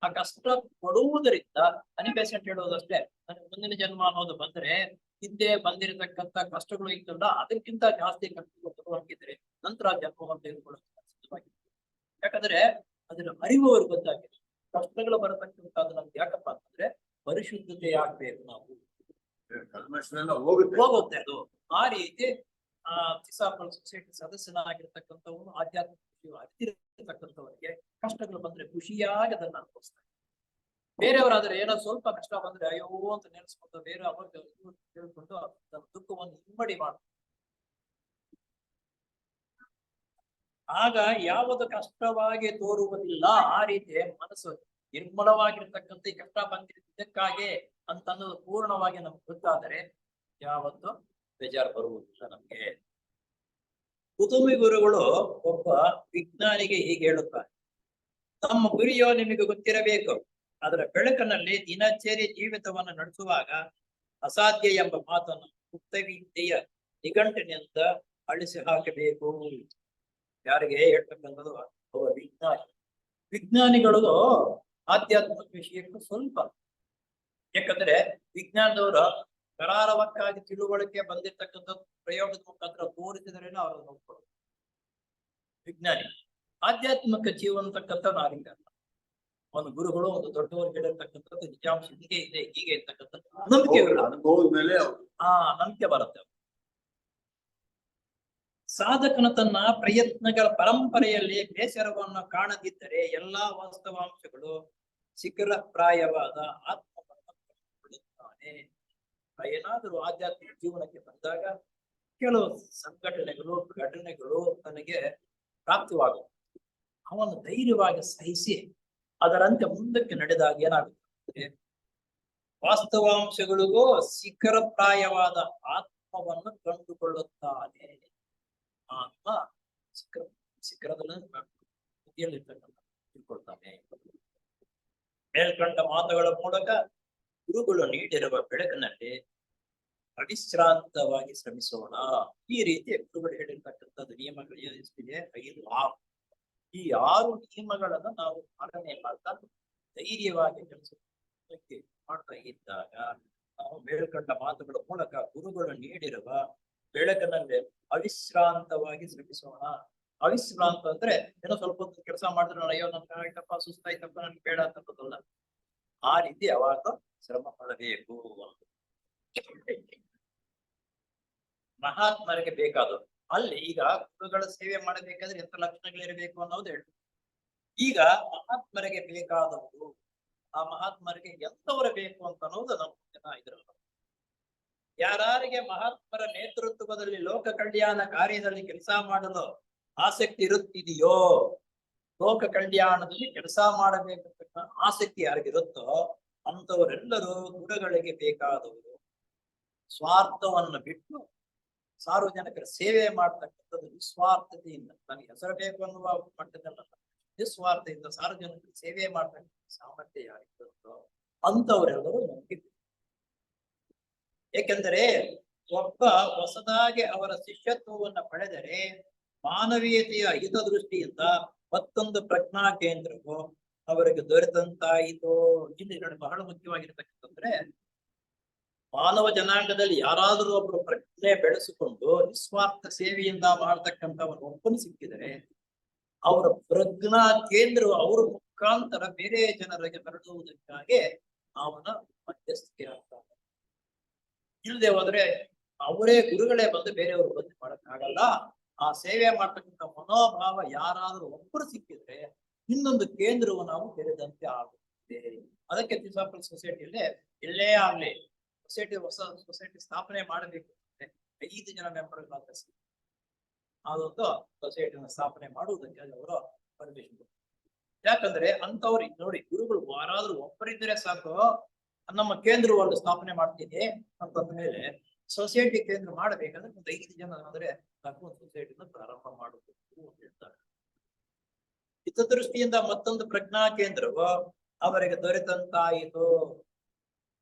ಆ ಕಷ್ಟ ಕೊಡುವುದರಿಂದ ಅನಿಪೇಷಂಟ್ ಹೇಳೋದಷ್ಟೇ, ನನಗೆ ಮುಂದಿನ ಜನ್ಮ ಅನ್ನೋದು ಬಂದ್ರೆ ಹಿಂದೆ ಬಂದಿರತಕ್ಕಂತ ಕಷ್ಟಗಳು ಇತ್ತಲ್ಲ ಅದಕ್ಕಿಂತ ಜಾಸ್ತಿ ಕಷ್ಟಗಳು ಬರುವಂಗಿದ್ರೆ ನಂತರ ಜನ್ಮವನ್ನು ತೆಗೆದುಕೊಳ್ಳೋದು. ಯಾಕಂದ್ರೆ ಅದರ ಅರಿವು ಅವ್ರಿಗೆ ಗೊತ್ತಾಗಿದೆ. ಕಷ್ಟಗಳು ಬರತಕ್ಕಂಥದ್ದು ನಮ್ಗೆ ಯಾಕಪ್ಪ ಅಂತಂದ್ರೆ ಪರಿಶುದ್ಧತೆ ಆಗ್ಬೇಕು. ನಾವು ಹೋಗುತ್ತೆ ಅದು ಆ ರೀತಿ. ತಿಸಾಪಲ್ ಸೊಸೈಟಿ ಸದಸ್ಯನಾಗಿರ್ತಕ್ಕಂಥವನು ಆಧ್ಯಾತ್ಮಿಕ ಅರಿತಿರತಕ್ಕಂಥವರಿಗೆ ಕಷ್ಟಗಳು ಬಂದ್ರೆ ಖುಷಿಯಾಗಿ ಅದನ್ನ ಅನುಭವಿಸ್ತಾರೆ. ಬೇರೆಯವರಾದ್ರೆ ಏನೋ ಸ್ವಲ್ಪ ಕಷ್ಟ ಬಂದ್ರೆ ಅಯ್ಯೋ ಅಂತ ನೆನೆಸ್ಕೊಂಡು ಬೇರೆ ಅವ್ರಿಗೆ ಹೇಳ್ಕೊಂಡು ತನ್ನ ದುಃಖವನ್ನು ಇಮ್ಮಡಿ ಮಾಡ್ತಾರೆ. ಆಗ ಯಾವುದು ಕಷ್ಟವಾಗಿ ತೋರುವುದಿಲ್ಲ, ಆ ರೀತಿ ಮನಸ್ಸು ನಿರ್ಮಲವಾಗಿರ್ತಕ್ಕಂಥ ಕಷ್ಟ ಬಂದಿದ್ದಕ್ಕಾಗೆ ಅಂತನ್ನೋದು ಪೂರ್ಣವಾಗಿ ನಮ್ಗೆ ಗೊತ್ತಾದರೆ ಯಾವತ್ತು ಬೇಜಾರು ಬರುವುದಿಲ್ಲ ನಮ್ಗೆ. ಕುತುಂಬಿ ಗುರುಗಳು ಒಬ್ಬ ವಿಜ್ಞಾನಿಗೆ ಹೀಗೆ ಹೇಳುತ್ತಾರೆ, ನಮ್ಮ ಗುರಿಯೋ ನಿಮಗೆ ಗೊತ್ತಿರಬೇಕು. ಅದರ ಬೆಳಕಿನಲ್ಲಿ ದಿನಚರಿ ಜೀವಿತವನ್ನು ನಡೆಸುವಾಗ ಅಸಾಧ್ಯ ಎಂಬ ಮಾತನ್ನು ಗುಪ್ತವಿದ್ಯೆಯ ನಿಘಂಟಿನಿಂದ ಅಳಿಸಿ ಹಾಕಬೇಕು. ಯಾರಿಗೆ ಹೇಳ್ತಕ್ಕಂಥದ್ದು ಒಬ್ಬ ವಿಜ್ಞಾನಿ. ವಿಜ್ಞಾನಿಗಳು ಆಧ್ಯಾತ್ಮಿಕ ವಿಷಯಕ್ಕೂ ಸ್ವಲ್ಪ, ಯಾಕಂದ್ರೆ ವಿಜ್ಞಾನದವರ ಕರಾರವಕ್ಕಾಗಿ ತಿಳುವಳಿಕೆ ಬಂದಿರ್ತಕ್ಕಂಥ ಪ್ರಯೋಗದ ಮುಖಾಂತರ ತೋರಿಸಿದ್ರೇನೆ ಅವ್ರನ್ನ ನೋಡ್ಕೊಳ್ಳೋದು. ವಿಜ್ಞಾನಿ ಆಧ್ಯಾತ್ಮಿಕ ಜೀವನ ಅಂತಕ್ಕಂಥ ನಾವಿಂಗ ಒಂದು ಗುರುಗಳು ಒಂದು ದೊಡ್ಡವರು ಹೇಳಿರ್ತಕ್ಕಂಥದ್ದು ನಿಜಾಂಶ ಹೀಗೆ ಇದೆ ಹೀಗೆ ಇರ್ತಕ್ಕಂಥ ನಂಬಿಕೆ ಅನುಭವದ ಮೇಲೆ ನಂಬಿಕೆ ಬರುತ್ತೆ. ಸಾಧಕನು ತನ್ನ ಪ್ರಯತ್ನಗಳ ಪರಂಪರೆಯಲ್ಲಿ ಬೇಸರವನ್ನು ಕಾಣದಿದ್ದರೆ ಎಲ್ಲಾ ವಾಸ್ತವಾಂಶಗಳು ಶಿಖರ ಪ್ರಾಯವಾದ ಆತ್ಮವನ್ನು ಕಂಡುಕೊಳ್ಳುತ್ತಾನೆ. ಏನಾದರೂ ಆಧ್ಯಾತ್ಮಿಕ ಜೀವನಕ್ಕೆ ಬಂದಾಗ ಕೆಲವು ಸಂಘಟನೆಗಳು ಘಟನೆಗಳು ತನಗೆ ಪ್ರಾಪ್ತವಾಗುತ್ತೆ. ಅವನು ಧೈರ್ಯವಾಗಿ ಸಹಿಸಿ ಅದರಂತೆ ಮುಂದಕ್ಕೆ ನಡೆದಾಗ ಏನಾಗುತ್ತೆ, ವಾಸ್ತವಾಂಶಗಳಿಗೂ ಶಿಖರ ಪ್ರಾಯವಾದ ಆತ್ಮವನ್ನು ಕಂಡುಕೊಳ್ಳುತ್ತಾನೆ. ಆತ್ಮ ಶಿಖರದಲ್ಲಿ ತಿಳ್ಕೊಳ್ತಾನೆ. ಮೇಲ್ಕಂಡ ಮಾತುಗಳ ಮೂಲಕ ಗುರುಗಳು ನೀಡಿರುವ ಬೆಳಕಿನಲ್ಲಿ ಅವಿಶ್ರಾಂತವಾಗಿ ಶ್ರಮಿಸೋಣ. ಈ ರೀತಿ ಗುರುಗಳು ಹೇಳಿರ್ತಕ್ಕಂಥದ್ದು ನಿಯಮಗಳು ಏನಿದೆ 5 ಈ 6 ನಿಯಮಗಳನ್ನು ನಾವು ಪಾಲನೆ ಮಾಡ್ತಾ ಧೈರ್ಯವಾಗಿ ಕೆಲಸಕ್ಕೆ ಮಾಡ್ತಾ ಇದ್ದಾಗ ನಾವು ಮೇಲ್ಕಂಡ ಮಾತುಗಳ ಮೂಲಕ ಗುರುಗಳು ನೀಡಿರುವ ಬೆಳಕಿನಲ್ಲಿ ಅವಿಶ್ರಾಂತವಾಗಿ ಶ್ರಮಿಸೋಣ. ಅವಿಶ್ರಾಂತ ಅಂದ್ರೆ ಏನೋ ಸ್ವಲ್ಪ ಹೊತ್ತು ಕೆಲಸ ಮಾಡಿದ್ರೆ ಅಯ್ಯೋ ನನ್ಗೆ ಆಯ್ತಪ್ಪ ಸುಸ್ತಾಯ್ತಪ್ಪ ನನ್ಗೆ ಬೇಡ ಅಂತಕ್ಕಲ್ಲ. ಆ ರೀತಿ ಯಾವಾಗ ಶ್ರಮ ಪಡಬೇಕು. ಮಹಾತ್ಮರಿಗೆ ಬೇಕಾದವು ಅಲ್ಲಿ ಈಗ ಗುರುಗಳ ಸೇವೆ ಮಾಡಬೇಕಾದ್ರೆ ಎಂತ ಲಕ್ಷಣಗಳಿರಬೇಕು ಅನ್ನೋದು ಹೇಳಿ. ಈಗ ಮಹಾತ್ಮರಿಗೆ ಬೇಕಾದವರು ಆ ಮಹಾತ್ಮರಿಗೆ ಎಂತವರು ಬೇಕು ಅಂತ ಅನ್ನೋದು ನಮ್ಮ ಇದ್ರಲ್ಲಿ ಯಾರಿಗೆ ಮಹಾತ್ಮರ ನೇತೃತ್ವದಲ್ಲಿ ಲೋಕ ಕಲ್ಯಾಣ ಕಾರ್ಯದಲ್ಲಿ ಕೆಲಸ ಮಾಡಲು ಆಸಕ್ತಿ ಇರುತ್ತಿದೆಯೋ, ಲೋಕ ಕಲ್ಯಾಣದಲ್ಲಿ ಕೆಲಸ ಮಾಡಬೇಕಂತ ಆಸಕ್ತಿ ಯಾರಿಗಿರುತ್ತೋ ಅಂತವರೆಲ್ಲರೂ ಗುರುಗಳಿಗೆ ಬೇಕಾದವರು. ಸ್ವಾರ್ಥವನ್ನು ಬಿಟ್ಟು ಸಾರ್ವಜನಿಕರ ಸೇವೆ ಮಾಡ್ತಕ್ಕಂಥದ್ದು ನಿಸ್ವಾರ್ಥತೆಯಿಂದ, ನನಗೆ ಹೆಸರು ಬೇಕು ಅನ್ನುವ ಮಟ್ಟದಲ್ಲ, ನಿಸ್ವಾರ್ಥದಿಂದ ಸಾರ್ವಜನಿಕ ಸೇವೆ ಮಾಡ್ತಕ್ಕಂಥ ಸಾಮರ್ಥ್ಯ ಯಾರಿರುತ್ತೋ ಅಂತವರೆಲ್ಲರೂ ನಮಗೆ ಬೇಕು. ಏಕೆಂದರೆ ಒಬ್ಬ ಹೊಸದಾಗಿ ಅವರ ಶಿಷ್ಯತ್ವವನ್ನು ಪಡೆದರೆ ಮಾನವೀಯತೆಯ ಹಿತದೃಷ್ಟಿಯಿಂದ ಮತ್ತೊಂದು ಪ್ರಜ್ಞಾ ಕೇಂದ್ರವು ಅವರಿಗೆ ದೊರೆತಂತಾಯಿತು. ಇಲ್ಲಿ ನೋಡಿ ಬಹಳ ಮುಖ್ಯವಾಗಿರ್ತಕ್ಕಂಥಂದ್ರೆ ಮಾನವ ಜನಾಂಗದಲ್ಲಿ ಯಾರಾದರೂ ಒಬ್ಬರು ಪ್ರಜ್ಞೆ ಬೆಳೆಸಿಕೊಂಡು ನಿಸ್ವಾರ್ಥ ಸೇವೆಯಿಂದ ಮಾಡ್ತಕ್ಕಂಥವರು ಒಬ್ಬನು ಸಿಕ್ಕಿದರೆ ಅವರ ಪ್ರಜ್ಞಾ ಕೇಂದ್ರವು ಅವರ ಮುಖಾಂತರ ಬೇರೆ ಜನರಿಗೆ ಹರಡುವುದಕ್ಕಾಗಿ ಅವನ ಮಧ್ಯಸ್ಥಿಕೆ ಆಗ್ತಾನೆ. ಇಲ್ಲದೆ ಹೋದ್ರೆ ಅವರೇ ಗುರುಗಳೇ ಬಂದು ಬೇರೆಯವರು ಬಂದು ಮಾಡಕ್ಕಾಗಲ್ಲ. ಆ ಸೇವೆ ಮಾಡ್ತಕ್ಕಂಥ ಮನೋಭಾವ ಯಾರಾದ್ರೂ ಒಬ್ಬರು ಸಿಕ್ಕಿದ್ರೆ ಇನ್ನೊಂದು ಕೇಂದ್ರವು ನಾವು ತೆರೆದಂತೆ ಆಗುತ್ತೆ. ಅದಕ್ಕೆ ತಿಸಾಪಲ್ ಸೊಸೈಟಿಯಲ್ಲಿ ಎಲ್ಲೇ ಆಗ್ಲಿ ಹೊಸ ಸೊಸೈಟಿ ಸ್ಥಾಪನೆ ಮಾಡಬೇಕು ಅಂದ್ರೆ 5 ಜನ ಮೆಂಬರ್ಗಳಾದ ಅದೊಂದು ಸೊಸೈಟಿನ ಸ್ಥಾಪನೆ ಮಾಡುವುದಕ್ಕೆ ಅವರು ಪರ್ಮಿಷನ್. ಯಾಕಂದ್ರೆ ಅಂತವ್ರು ನೋಡಿ ಗುರುಗಳು ಯಾರಾದ್ರೂ ಒಬ್ಬರಿದ್ರೆ ಸಾಕು ನಮ್ಮ ಕೇಂದ್ರವನ್ನು ಸ್ಥಾಪನೆ ಮಾಡ್ತೀನಿ ಅಂತಂದ ಮೇಲೆ ಸೊಸೈಟಿ ಕೇಂದ್ರ ಮಾಡಬೇಕಂದ್ರೆ ಒಂದು 5 ಜನ ಅಂದ್ರೆ ಸಾಕು ಸೊಸೈಟಿನ ಪ್ರಾರಂಭ ಮಾಡಬೇಕು ಅಂತ ಹೇಳ್ತಾರೆ. ಹಿತದೃಷ್ಟಿಯಿಂದ ಮತ್ತೊಂದು ಪ್ರಜ್ಞಾ ಕೇಂದ್ರವು ಅವರಿಗೆ ದೊರೆತಂತಾಯಿತು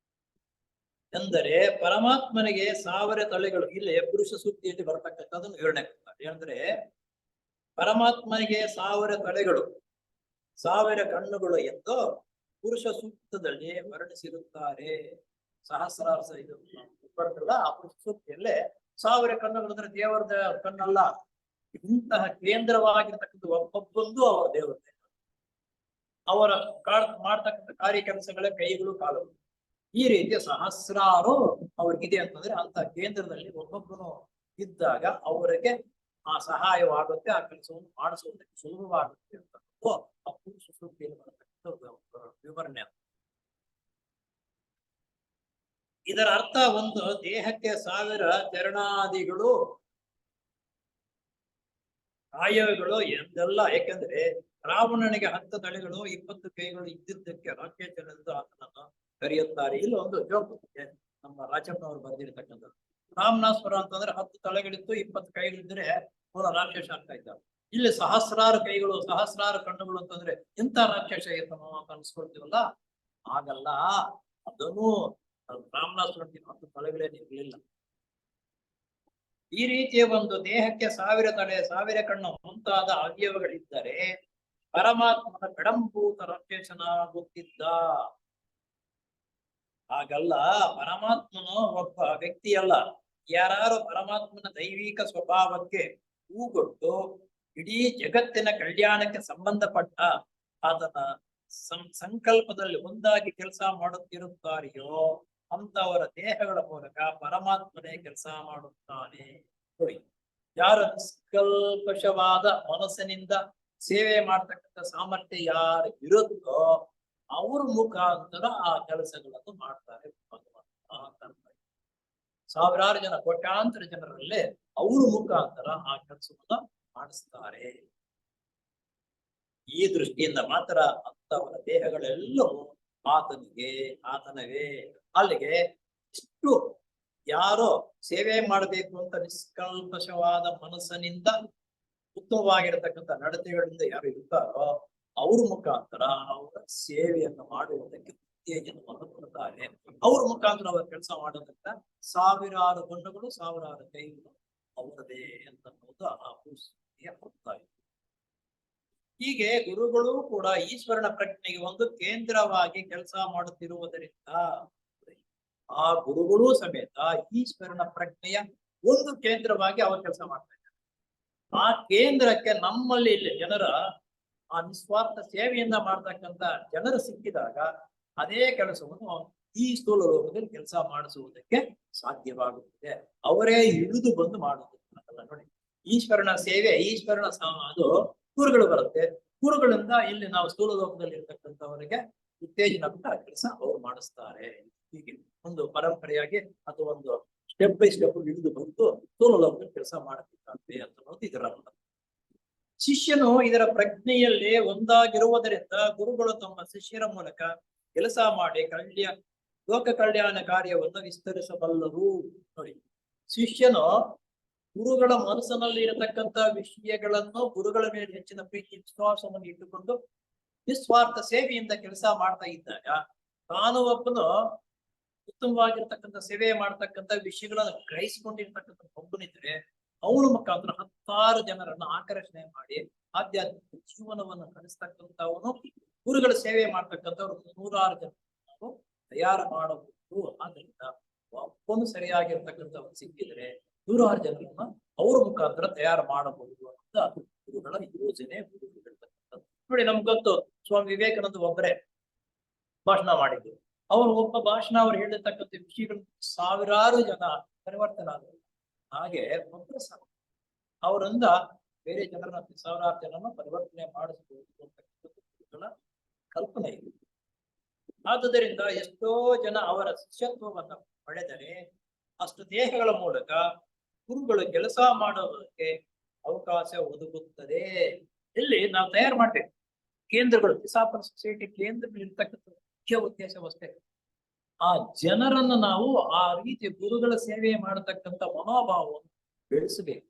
ಎಂದರೆ ಪರಮಾತ್ಮನಿಗೆ 1000 ತಲೆಗಳು. ಇಲ್ಲಿ ಪುರುಷ ಸೂಕ್ತಿಯಲ್ಲಿ ಬರ್ತಕ್ಕಂಥದ್ದನ್ನು ವಿವರಣೆ ಕೊಡ್ತಾರೆ. ಏನಂದ್ರೆ ಪರಮಾತ್ಮನಿಗೆ 1000 ತಲೆಗಳು 1000 ಕಣ್ಣುಗಳು ಎಂದು ಪುರುಷ ಸೂಕ್ತದಲ್ಲಿ ವರ್ಣಿಸಿರುತ್ತಾರೆ. ಸಹಸ್ರಾರ್ಥ ಇದು ಬರ್ತಲ್ಲ ಆ ಪುರುಷ ಸೂಕ್ತಿಯಲ್ಲೇ 1000 ಕಣ್ಣುಗಳು ಅಂದ್ರೆ ದೇವರದ ಕಣ್ಣಲ್ಲ, ಇಂತಹ ಕೇಂದ್ರವಾಗಿರ್ತಕ್ಕಂಥ ಒಬ್ಬೊಬ್ಬಂದು ಅವರ ದೇವತೆ. ಅವರ ಮಾಡ್ತಕ್ಕಂಥ ಕಾರ್ಯ ಕೆಲಸಗಳ ಕೈಗಳು ಕಾಲುಗಳು ಈ ರೀತಿಯ ಸಹಸ್ರಾರು ಅವ್ರಿಗಿದೆ ಅಂತಂದ್ರೆ ಅಂತ ಕೇಂದ್ರದಲ್ಲಿ ಒಬ್ಬೊಬ್ಬನು ಇದ್ದಾಗ ಅವರಿಗೆ ಆ ಸಹಾಯವಾಗುತ್ತೆ, ಆ ಕೆಲಸವನ್ನು ಮಾಡಿಸುವುದಕ್ಕೆ ಸುಲಭವಾಗುತ್ತೆ ಅಂತ ಆ ಪುರುಷ ಸೂಕ್ತಿಯಲ್ಲಿ ಬರತಕ್ಕಂಥ ವಿವರಣೆ. ಇದರ ಅರ್ಥ ಒಂದು ದೇಹಕ್ಕೆ 1000 ಚರಣಾದಿಗಳು ಆಯಗಳು ಎಂದೆಲ್ಲ. ಯಾಕಂದ್ರೆ ರಾವಣನಿಗೆ 10 ತಲೆಗಳು 20 ಕೈಗಳು ಇದ್ದಿದ್ದಕ್ಕೆ ರಾಕ್ಷಸನೆಂದು ಆತನನ್ನು ಕರೆಯುತ್ತಾರೆ. ಇಲ್ಲಿ ಒಂದು ಜೋಕ್ ನಮ್ಮ ರಾಜಪ್ಪನವರು ಬರೆದಿರ್ತಕ್ಕಂಥದ್ದು. ರಾಮನಾಸ್ವರ ಅಂತಂದ್ರೆ 10 ತಲೆಗಳಿತ್ತು 20 ಕೈಗಳಿದ್ರೆ ಅವನ ರಾಕ್ಷಸ ಆಗ್ತಾ ಇದ್ದಾರೆ. ಇಲ್ಲಿ ಸಹಸ್ರಾರು ಕೈಗಳು 1000 ಕಣ್ಣುಗಳು ಅಂತಂದ್ರೆ ಎಂತ ರಾಕ್ಷಸ ಇರ್ತನೋ ಅಂತ ಅನ್ಸ್ಕೊಳ್ತೀವಲ್ಲ, ಹಾಗಲ್ಲ. ಅದನ್ನು ರಾಮನಾಸ್ವರ 10 ತಲೆಗಳೇನು ಇರಲಿಲ್ಲ. ಈ ರೀತಿಯ ಒಂದು ದೇಹಕ್ಕೆ 1000 ತಲೆ 1000 ಕಣ್ಣು ಮುಂತಾದ ಅವಯವಗಳಿದ್ದರೆ ಪರಮಾತ್ಮನ ಬೆಡಂಭೂತ ರಾಕ್ಷಸನಾಗುತ್ತಿದ್ದ. ಹಾಗಲ್ಲ, ಪರಮಾತ್ಮನು ಒಬ್ಬ ವ್ಯಕ್ತಿಯಲ್ಲ. ಯಾರು ಪರಮಾತ್ಮನ ದೈವಿಕ ಸ್ವಭಾವಕ್ಕೆ ಹೂಗೊಟ್ಟು ಇಡೀ ಜಗತ್ತಿನ ಕಲ್ಯಾಣಕ್ಕೆ ಸಂಬಂಧಪಟ್ಟ ಆತನ ಸಂಕಲ್ಪದಲ್ಲಿ ಒಂದಾಗಿ ಕೆಲಸ ಮಾಡುತ್ತಿರುತ್ತಾರೆಯೋ ಅಂತವರ ದೇಹಗಳ ಮೂಲಕ ಪರಮಾತ್ಮನೇ ಕೆಲಸ ಮಾಡುತ್ತಾನೆ. ನೋಡಿ, ಯಾರ ನಿಷ್ಕಲ್ಪಶವಾದ ಮನಸ್ಸಿನಿಂದ ಸೇವೆ ಮಾಡ್ತಕ್ಕಂಥ ಸಾಮರ್ಥ್ಯ ಯಾರು ಇರುತ್ತೋ ಅವ್ರ ಮುಖಾಂತರ ಆ ಕೆಲಸಗಳನ್ನು ಮಾಡ್ತಾರೆ ಭಗವಂತ. ಸಾವಿರಾರು ಜನ ಕೋಟ್ಯಾಂತರ ಜನರಲ್ಲೇ ಅವ್ರ ಮುಖಾಂತರ ಆ ಕೆಲಸವನ್ನ ಮಾಡಿಸ್ತಾರೆ. ಈ ದೃಷ್ಟಿಯಿಂದ ಮಾತ್ರ ಅಂತವರ ದೇಹಗಳೆಲ್ಲವೂ ಆತನವೇ. ಅಲ್ಲಿಗೆ ಇಷ್ಟು ಯಾರೋ ಸೇವೆ ಮಾಡಬೇಕು ಅಂತ ನಿಷ್ಕಲ್ಪಶವಾದ ಮನಸ್ಸಿನಿಂದ ಉತ್ತಮವಾಗಿರತಕ್ಕಂಥ ನಡತೆಗಳಿಂದ ಯಾರು ಇರ್ತಾರೋ ಅವ್ರ ಮುಖಾಂತರ ಅವರ ಸೇವೆಯನ್ನು ಮಾಡುವುದಕ್ಕೆ ಉತ್ತೇಜನವನ್ನು ಕೊಡ್ತಾರೆ. ಅವ್ರ ಮುಖಾಂತರ ಅವರ ಕೆಲಸ ಮಾಡೋದಕ್ಕ 1000 ಕಣ್ಣುಗಳು 1000 ಕೈಗಳು ಅವರದೇ ಅಂತನ್ನುವುದು ಆ ಪುರುಷಿಯ ಅರ್ಥ. ಹೀಗೆ ಗುರುಗಳು ಕೂಡ ಈಶ್ವರನ ಪ್ರಜ್ಞೆಗೆ ಒಂದು ಕೇಂದ್ರವಾಗಿ ಕೆಲಸ ಮಾಡುತ್ತಿರುವುದರಿಂದ ಆ ಗುರುಗಳೂ ಸಮೇತ ಈಶ್ವರನ ಪ್ರಜ್ಞೆಯ ಒಂದು ಕೇಂದ್ರವಾಗಿ ಅವರು ಕೆಲಸ ಮಾಡ್ತಾ ಇದ್ದಾರೆ. ಆ ಕೇಂದ್ರಕ್ಕೆ ನಮ್ಮಲ್ಲಿ ಇಲ್ಲಿ ಜನರ ಆ ನಿಸ್ವಾರ್ಥ ಸೇವೆಯನ್ನ ಮಾಡ್ತಕ್ಕಂಥ ಜನರು ಸಿಕ್ಕಿದಾಗ ಅದೇ ಕೆಲಸವನ್ನು ಈ ಸ್ಥೂಲ ಲೋಕದಲ್ಲಿ ಕೆಲಸ ಮಾಡಿಸುವುದಕ್ಕೆ ಸಾಧ್ಯವಾಗುತ್ತದೆ. ಅವರೇ ಇಳಿದು ಬಂದು ಮಾಡುವುದಲ್ಲ. ನೋಡಿ, ಈಶ್ವರನ ಸೇವೆ ಈಶ್ವರನ ಅದು ಗುರುಗಳು ಬರುತ್ತೆ. ಗುರುಗಳಿಂದ ಇಲ್ಲಿ ನಾವು ಸ್ಥೂಲ ಲೋಕದಲ್ಲಿ ಇರ್ತಕ್ಕಂಥವರಿಗೆ ಉತ್ತೇಜನ ಕೊಟ್ಟ ಕೆಲಸ ಅವ್ರು ಮಾಡಿಸ್ತಾರೆ. ಹೀಗೆ ಒಂದು ಪರಂಪರೆಯಾಗಿ ಅಥವಾ ಒಂದು ಸ್ಟೆಪ್ ಬೈ ಸ್ಟೆಪ್ ಇಳಿದು ಬಂದು ಸ್ಥೂಲ ಲೋಕದಲ್ಲಿ ಕೆಲಸ ಮಾಡುತ್ತಿದ್ದಾರೆ ಅಂತ ಇದರ ಅರ್ಥ. ಶಿಷ್ಯನು ಇದರ ಪ್ರಜ್ಞೆಯಲ್ಲಿ ಒಂದಾಗಿರುವುದರಿಂದ ಗುರುಗಳು ತಮ್ಮ ಶಿಷ್ಯರ ಮೂಲಕ ಕೆಲಸ ಮಾಡಿ ಲೋಕ ಕಲ್ಯಾಣ ಕಾರ್ಯವನ್ನು ವಿಸ್ತರಿಸಬಲ್ಲರು. ನೋಡಿ, ಶಿಷ್ಯನು ಗುರುಗಳ ಮನಸ್ಸಿನಲ್ಲಿ ಇರತಕ್ಕಂತ ವಿಷಯಗಳನ್ನು ಗುರುಗಳ ಮೇಲೆ ಹೆಚ್ಚಿನ ಪ್ರೀತಿ ವಿಶ್ವಾಸವನ್ನು ಇಟ್ಟುಕೊಂಡು ನಿಸ್ವಾರ್ಥ ಸೇವೆಯಿಂದ ಕೆಲಸ ಮಾಡ್ತಾ ಇದ್ದಾಗ ತಾನು ಒಬ್ಬನು ಉತ್ತಮವಾಗಿರ್ತಕ್ಕಂಥ ಸೇವೆ ಮಾಡ್ತಕ್ಕಂಥ ವಿಷಯಗಳನ್ನ ಗ್ರಹಿಸಿಕೊಂಡಿರ್ತಕ್ಕಂಥ ಒಬ್ಬನಿದ್ರೆ ಅವನ ಮುಖಾಂತರ ಹತ್ತಾರು ಜನರನ್ನು ಆಕರ್ಷಣೆ ಮಾಡಿ ಆಧ್ಯಾತ್ಮಿಕ ಜೀವನವನ್ನು ನಡೆಸ್ತಕ್ಕಂಥವನು ಗುರುಗಳ ಸೇವೆ ಮಾಡ್ತಕ್ಕಂಥವ್ರು ನೂರಾರು ಜನ ನಾವು ತಯಾರು ಮಾಡಬಹುದು. ಆದ್ರಿಂದ ಒಬ್ಬನು ಸರಿಯಾಗಿರ್ತಕ್ಕಂಥವ್ರು ಸಿಕ್ಕಿದ್ರೆ ನೂರಾರು ಜನರನ್ನ ಅವ್ರ ಮುಖಾಂತರ ತಯಾರು ಮಾಡಬಹುದು ಅಂತ ಗುರುಗಳ ಯೋಜನೆ ಗುರುಗಳಿರ್ತಕ್ಕಂಥದ್ದು. ನೋಡಿ ನಮ್ಗೆ ಗೊತ್ತು, ಸ್ವಾಮಿ ವಿವೇಕಾನಂದ ಒಬ್ಬರೇ ಭಾಷಣ ಮಾಡಿದ್ರು. ಅವರು ಒಬ್ಬ ಭಾಷಣ ಅವ್ರು ಹೇಳಿರ್ತಕ್ಕಂಥ ವಿಷಯಗಳು ಸಾವಿರಾರು ಜನ ಪರಿವರ್ತನೆ ಆದರು. ಹಾಗೆ ಒಬ್ಬರು ಸಹ ಅವರಿಂದ ಬೇರೆ ಜನರನ್ನ ಸಾವಿರಾರು ಜನರನ್ನ ಪರಿವರ್ತನೆ ಮಾಡಿಸಬಹುದು ಅಂತಕ್ಕಂಥದ್ದು ಗುರುಗಳ ಕಲ್ಪನೆ ಇದೆ. ಆದುದರಿಂದ ಎಷ್ಟೋ ಜನ ಅವರ ಶಿಷ್ಯತ್ವವನ್ನು ಪಡೆದರೆ ಅಷ್ಟು ದೇಹಗಳ ಮೂಲಕ ಗುರುಗಳು ಕೆಲಸ ಮಾಡೋದಕ್ಕೆ ಅವಕಾಶ ಒದಗುತ್ತದೆ. ಇಲ್ಲಿ ನಾವು ತಯಾರು ಮಾಡ್ಬೇಕು ಕೇಂದ್ರಗಳು, ದಿಸಾಪರ ಸೊಸೈಟಿ ಕೇಂದ್ರಗಳು ಇರ್ತಕ್ಕಂಥ ಮುಖ್ಯ ಉದ್ದೇಶವಷ್ಟೇ ಆ ಜನರನ್ನು ನಾವು ಆ ರೀತಿ ಗುರುಗಳ ಸೇವೆ ಮಾಡತಕ್ಕಂಥ ಮನೋಭಾವವನ್ನು ಬೆಳೆಸಬೇಕು.